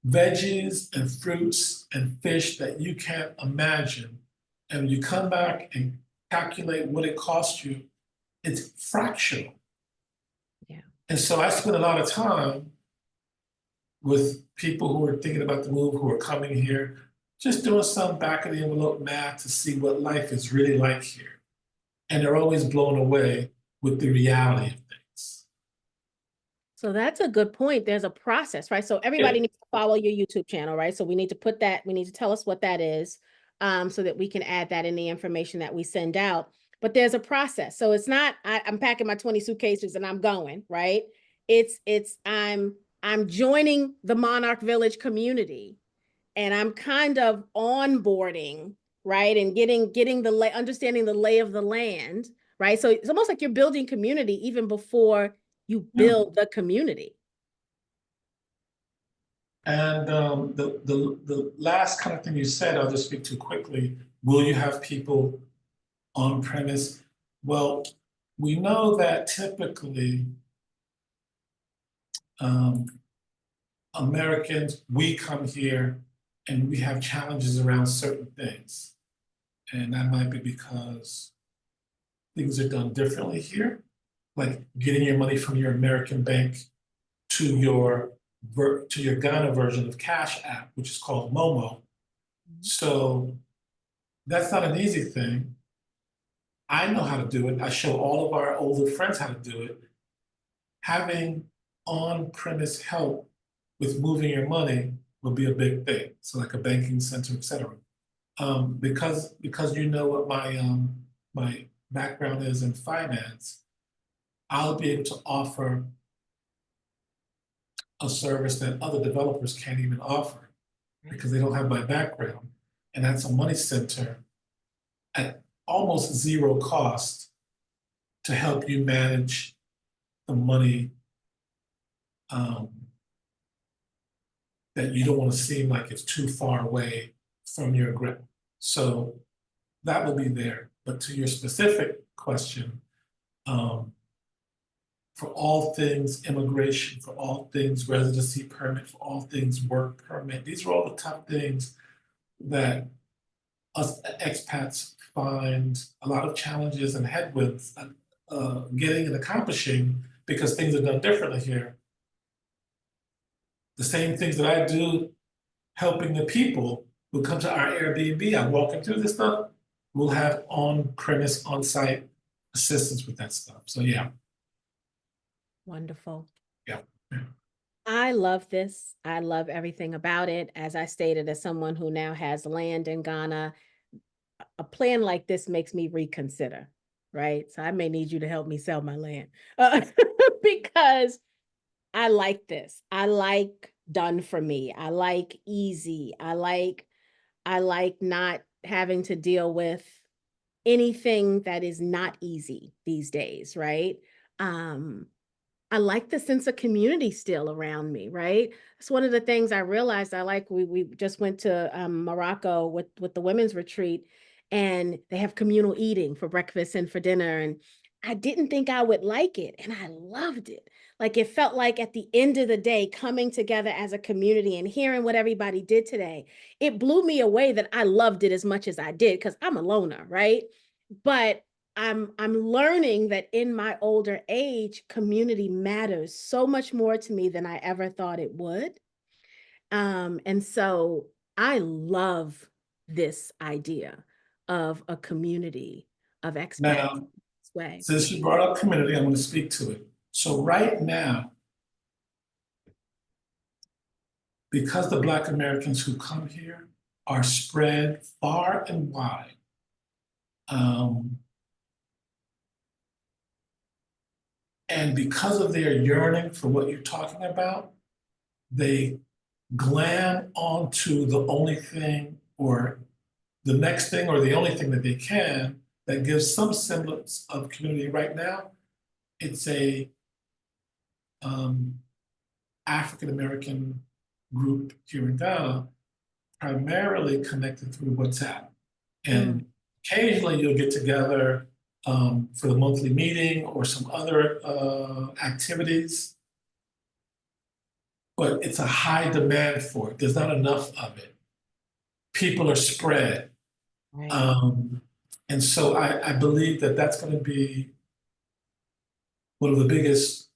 veggies and fruits and fish that you can't imagine And when you come back and calculate what it costs you, it's fractional. Yeah. And so I spend a lot of time with people who are thinking about the move, who are coming here, just doing some back of the envelope math to see what life is really like here. And they're always blown away with the reality of things. So that's a good point. There's a process, right? So everybody needs to follow your YouTube channel, right? So we need to put that, we need to tell us what that is, so that we can add that in the information that we send out. But there's a process. So it's not, I'm packing my 20 suitcases and I'm going, right? I'm joining the Monarch Village community, and I'm kind of onboarding, right? And getting the understanding the lay of the land, right? So it's almost like you're building community even before you build the community. And the last kind of thing you said, I'll just speak to quickly. Will you have people on premise? Well, we know that typically Americans, we come here and we have challenges around certain things. And that might be because things are done differently here, like getting your money from your American bank to your Ghana version of Cash App, which is called Momo. So that's not an easy thing. I know how to do it. I show all of our older friends how to do it. Having on-premise help with moving your money will be a big thing. So like a banking center, et cetera. Because you know what my background is in finance, I'll be able to offer a service that other developers can't even offer because they don't have my background. And that's a money center at almost zero cost to help you manage the money that you don't want to seem like it's too far away from your grip. So that will be there. But to your specific question, for all things immigration, for all things residency permit, for all things work permit, these are all the tough things that us expats find a lot of challenges and headwinds getting and accomplishing because things are done differently here. The same things that I do helping the people who come to our Airbnb, I'm walking through this stuff, we'll have on-premise, on-site assistance with that stuff. So yeah. Wonderful. Yeah. I love this. I love everything about it. As I stated, as someone who now has land in Ghana, a plan like this makes me reconsider, right? So I may need you to help me sell my land because I like this. I like done for me. I like easy. I like not having to deal with anything that is not easy these days, right? I like the sense of community still around me, right? It's one of the things I realized I like. We just went to Morocco with the women's retreat, and they have communal eating for breakfast and for dinner. And I didn't think I would like it, and I loved it. Like it felt like at the end of the day, coming together as a community and hearing what everybody did today, it blew me away that I loved it as much as I did because I'm a loner, right? But I'm learning that in my older age, community matters so much more to me than I ever thought it would. And so I love this idea of a community of expats Now, this way. since you brought up community, I'm going to speak to it. So right now, because the Black Americans who come here are spread far and wide, and because of their yearning for what you're talking about, they glam onto the only thing or the next thing or the only thing that they can that gives some semblance of community right now. It's a African-American group here in Ghana, primarily connected through WhatsApp. And occasionally you'll get together for the monthly meeting or some other activities, but it's a high demand for it. There's not enough of it. People are spread. Right. And so I believe that that's going to be one of the biggest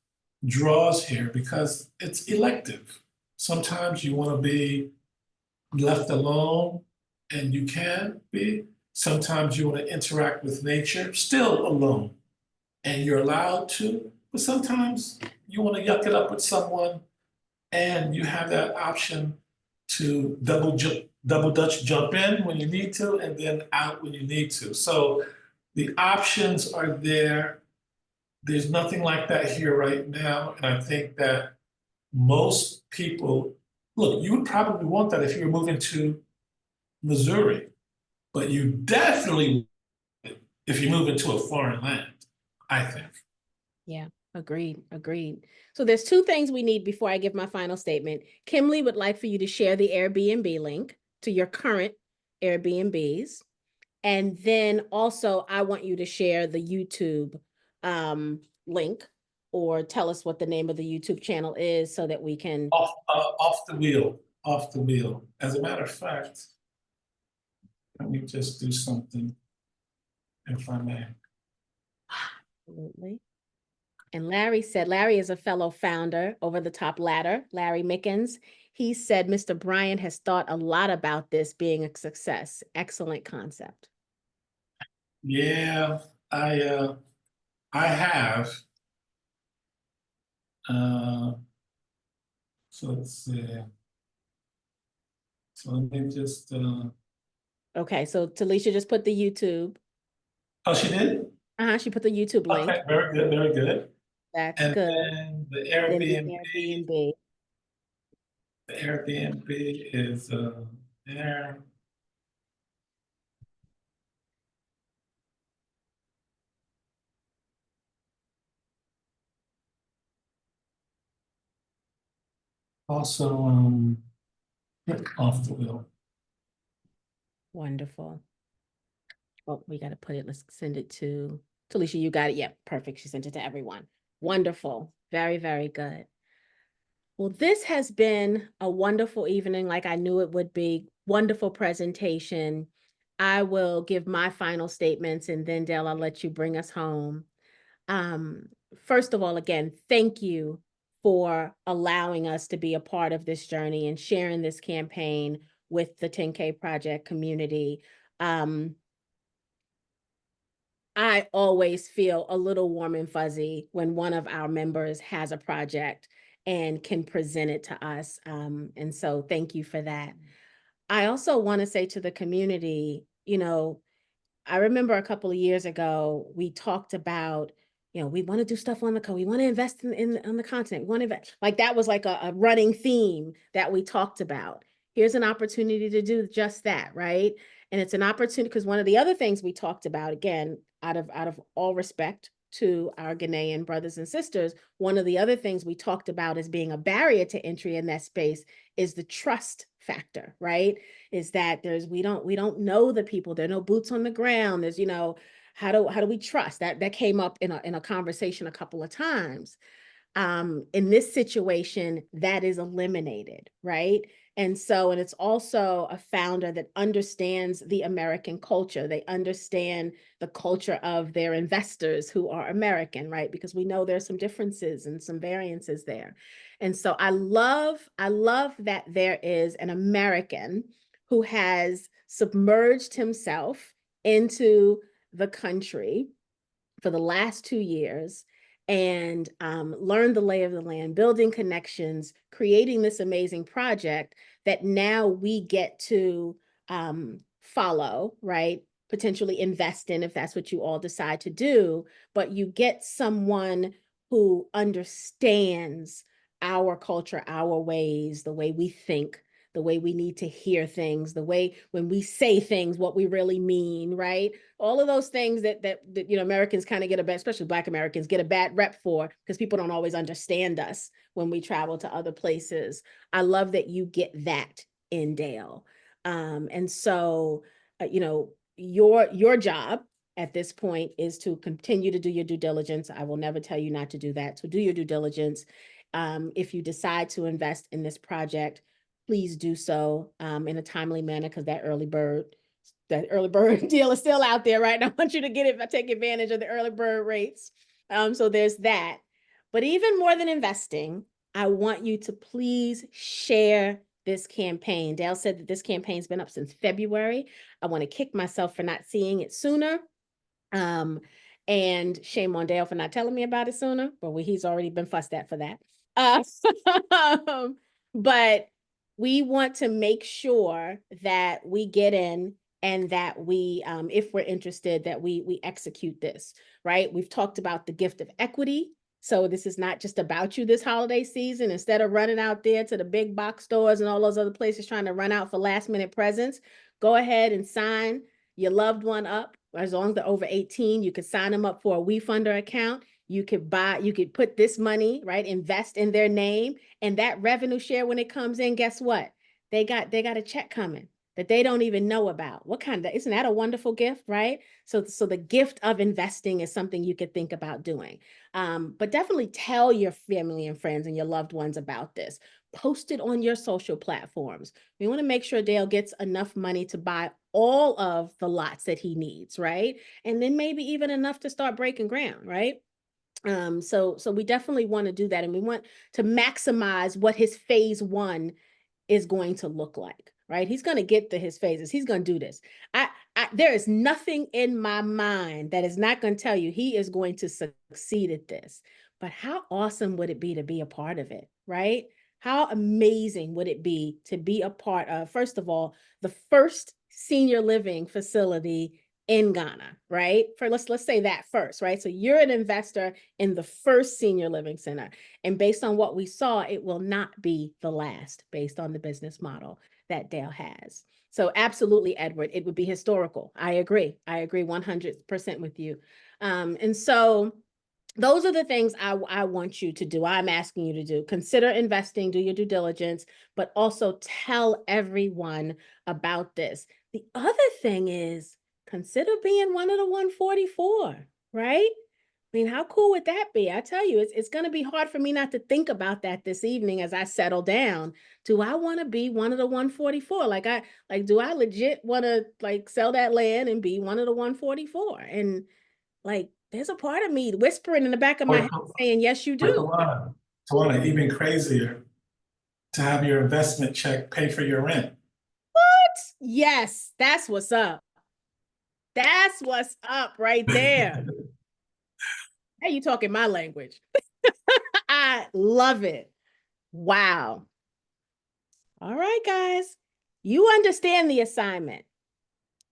draws here because it's elective. Sometimes you want to be left alone, and you can be. Sometimes you want to interact with nature, still alone, and you're allowed to. But sometimes you want to yuck it up with someone, and you have that option to double dutch jump in when you need to, and then out when you need to. So the options are there. There's nothing like that here right now, and I think that most people, look, you would probably want that if you were moving to Missouri, but you definitely if you move into a foreign land, I think. Yeah, agreed, agreed. So there's two things we need before I give my final statement. Kimberly would like for you to share the Airbnb link to your current Airbnbs. And then also I want you to share the YouTube link or tell us what the name of the YouTube channel is so that we can. Off the wheel, off the wheel. As a matter of fact, let me just do something, if I may. Absolutely. And Larry said, Larry is a fellow founder over the top ladder, Larry Mickens. He said, Mr. Bryant has thought a lot about this being a success. Excellent concept. Yeah, I have. So let's see. So let me just. Okay, so Talisha just put the YouTube. Oh, she did? She put the YouTube link. Okay, very good, very good. That's And good. then the Then the Airbnb. Airbnb. The Airbnb is there. Also, off the wheel. Wonderful. Oh, we got to put it. Let's send it to Talisha. You got it. Yep, perfect. She sent it to everyone. Wonderful. Very, very good. Well, this has been a wonderful evening, like I knew it would be. Wonderful presentation. I will give my final statements and then Dale, I'll let you bring us home. Um, First of all, again, thank you for allowing us to be a part of this journey and sharing this campaign with the 10K Project community. I always feel a little warm and fuzzy when one of our members has a project and can present it to us. And so thank you for that. I also want to say to the community, I remember a couple of years ago, we talked about, we want to do stuff on the coast. We want to invest on the continent. We want to invest. Like that was like a running theme that we talked about. Here's an opportunity to do just that, right? And it's an opportunity because one of the other things we talked about, again, out of all respect to our Ghanaian brothers and sisters, one of the other things we talked about as being a barrier to entry in that space is the trust factor, right? Is that we don't know the people, there are no boots on the ground. There's, how do we trust? That came up in a conversation a couple of times. In this situation, that is eliminated, right? And it's also a founder that understands the American culture. They understand the culture of their investors who are American, right? Because we know there's some differences and some variances there. And so I love that there is an American who has submerged himself into the country for the last 2 years and learned the lay of the land, building connections, creating this amazing project that now we get to follow, right? Potentially invest in if that's what you all decide to do, but you get someone who understands our culture, our ways, the way we think, the way we need to hear things, the way when we say things, what we really mean, right? All of those things that Americans kind of get a bad, especially Black Americans get a bad rep for because people don't always understand us when we travel to other places. I love that you get that in Dale. And so, your job at this point is to continue to do your due diligence. I will never tell you not to do that. So do your due diligence. If you decide to invest in this project, please do so in a timely manner because that early bird that early bird deal is still out there, right? And I want you to get it, take advantage of the early bird rates. So there's that. But even more than investing, I want you to please share this campaign. Dale said that this campaign's been up since February. I want to kick myself for not seeing it sooner. And shame on Dale for not telling me about it sooner, but he's already been fussed at for that. But we want to make sure that we get in and that we, if we're interested, that we execute this, right? We've talked about the gift of equity. So this is not just about you this holiday season. Instead of running out there to the big box stores and all those other places trying to run out for last minute presents, go ahead and sign your loved one up. As long as they're over 18, you could sign them up for a WeFunder account. You could put this money, right, invest in their name, and that revenue share, when it comes in, guess what? They got a check coming that they don't even know about. Isn't that a wonderful gift, right? So the gift of investing is something you could think about doing. But definitely tell your family and friends and your loved ones about this. Post it on your social platforms. We want to make sure Dale gets enough money to buy all of the lots that he needs, right? And then maybe even enough to start breaking ground, right? So we definitely want to do that, and we want to maximize what his phase one is going to look like, right? He's going to get to his phases. He's going to do this. There is nothing in my mind that is not going to tell you he is going to succeed at this. But how awesome would it be to be a part of it, right? How amazing would it be to be a part of, first of all, the first senior living facility in Ghana, right? Let's say that first, right? So you're an investor in the first senior living center. And based on what we saw, it will not be the last based on the business model that Dale has. So absolutely, Edward, it would be historical. I agree 100% with you. And so those are the things I want you to do. I'm asking you to do. Consider investing, do your due diligence, but also tell everyone about this. The other thing is consider being one of the 144, right? I mean, how cool would that be? I tell you, it's going to be hard for me not to think about that this evening as I settle down. Do I want to be one of the 144? Do I legit want to sell that land and be one of the 144? And there's a part of me whispering in the back of my head saying, yes, you do. Tawana, even crazier, to have your investment check pay for your rent. What? Yes, that's what's up. That's what's up right there. Now you talking my language. I love it. Wow. All right, guys. You understand the assignment.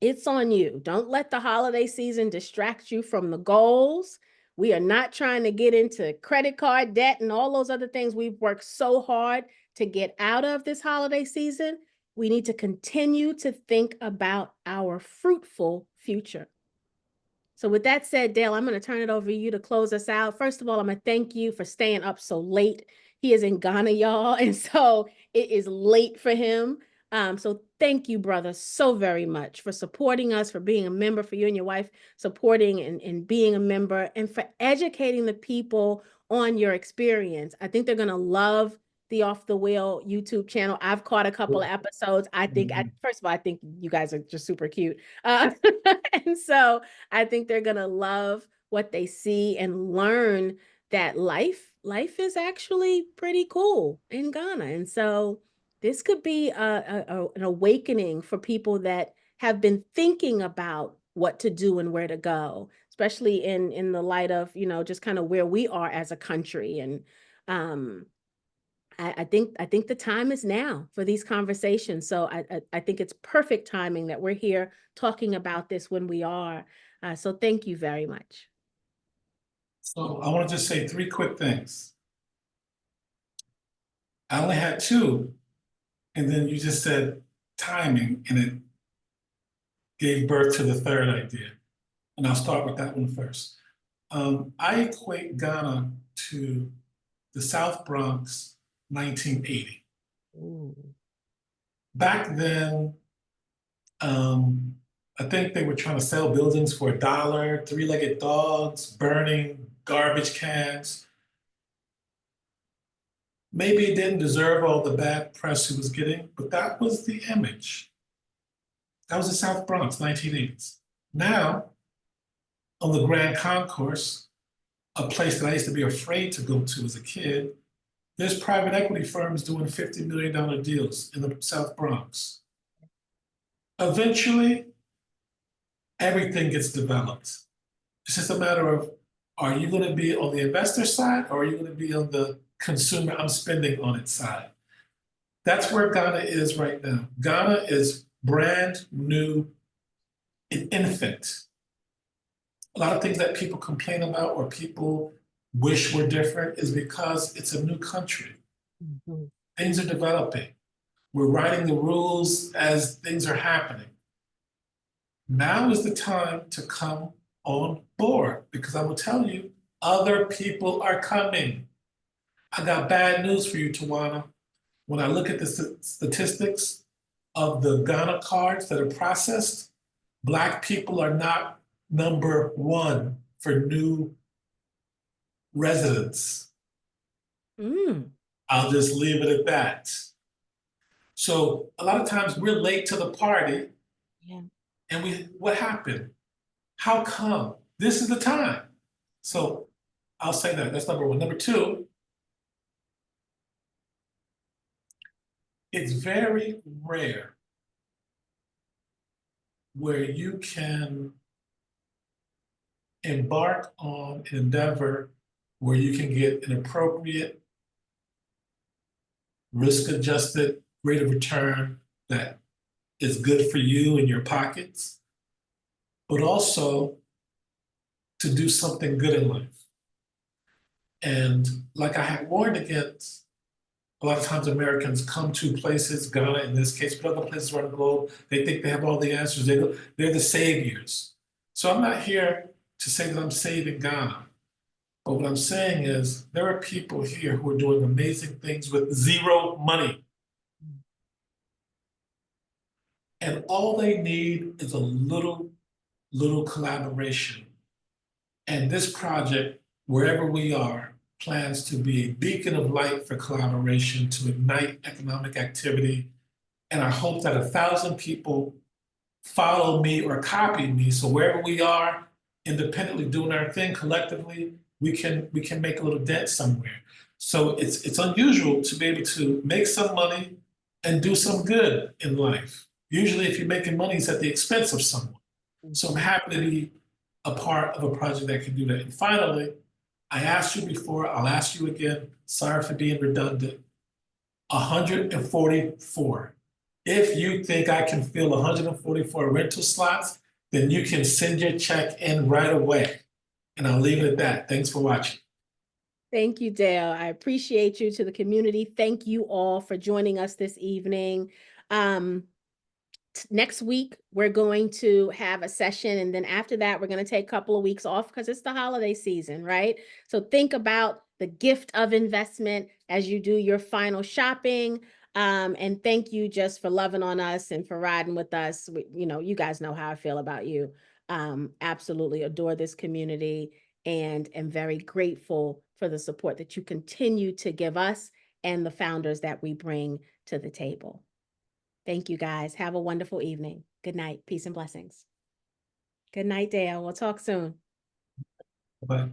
It's on you. Don't let the holiday season distract you from the goals. We are not trying to get into credit card debt and all those other things we've worked so hard to get out of this holiday season. We need to continue to think about our fruitful future. So with that said, Dale, I'm going to turn it over to you to close us out. First of all, I'm going to thank you for staying up so late. He is in Ghana, y'all, and so it is late for him. So thank you, brother, so very much for supporting us, for being a member, for you and your wife supporting and being a member, and for educating the people on your experience. I think they're going to love the Off the Wheel YouTube channel. I've caught a couple of episodes. I think, first of all, I think you guys are just super cute. And so I think they're going to love what they see and learn that life is actually pretty cool in Ghana. And so this could be an awakening for people that have been thinking about what to do and where to go, especially in the light of, just kind of where we are as a country. And I think the time is now for these conversations. So I think it's perfect timing that we're here talking about this when we are. So thank you very much. So I want to just say 3 quick things. I only had 2, and then you just said timing, and it gave birth to the 3rd idea. And I'll start with that one first. I equate Ghana to the South Bronx 1980. Ooh. Back then, I think they were trying to sell buildings for $1, 3-legged dogs, burning garbage cans. Maybe it didn't deserve all the bad press it was getting, but that was the image. That was the South Bronx, 1980s. Now, on the Grand Concourse, a place that I used to be afraid to go to as a kid, there's private equity firms doing $50 million deals in the South Bronx. Eventually, everything gets developed. It's just a matter of, are you going to be on the investor side or are you going to be on the consumer, I'm spending on it side? That's where Ghana is right now. Ghana is brand new, an infant. A lot of things that people complain about or people wish were different is because it's a new country. Mm-hmm. Things are developing. We're writing the rules as things are happening. Now is the time to come on board because I will tell you, other people are coming. I got bad news for you, Tawana. When I look at the statistics of the Ghana cards that are processed, Black people are not number one for new residents. Mm. I'll just leave it at that. So a lot of times we're late to the party. Yeah. And what happened? How come? This is the time. So I'll say that. That's number one. Number two, it's very rare where you can embark on an endeavor where you can get an appropriate risk-adjusted rate of return that is good for you and your pockets, but also to do something good in life. And like I had warned against, a lot of times Americans come to places, Ghana in this case, but other places around the globe, they think they have all the answers. They're the saviors. So I'm not here to say that I'm saving Ghana. But what I'm saying is there are people here who are doing amazing things with zero money. And all they need is a little collaboration. And this project, wherever we are, plans to be a beacon of light for collaboration to ignite economic activity. And I hope that 1,000 people follow me or copy me. So wherever we are, independently doing our thing collectively, we can make a little dent somewhere. So it's unusual to be able to make some money and do some good in life. Usually if you're making money, it's at the expense of someone. So I'm happy to be a part of a project that can do that. And finally, I asked you before, I'll ask you again, sorry for being redundant, 144. If you think I can fill 144 rental slots, then you can send your check in right away. And I'll leave it at that. Thanks for watching. Thank you, Dale. I appreciate you. To the community, thank you all for joining us this evening. Next week, we're going to have a session, and then after that, we're going to take a couple of weeks off because it's the holiday season, right? So think about the gift of investment as you do your final shopping. And thank you just for loving on us and for riding with us. You guys know how I feel about you. Absolutely adore this community and am very grateful for the support that you continue to give us and the founders that we bring to the table. Thank you, guys. Have a wonderful evening. Good night. Peace and blessings. Good night, Dale. We'll talk soon. Bye.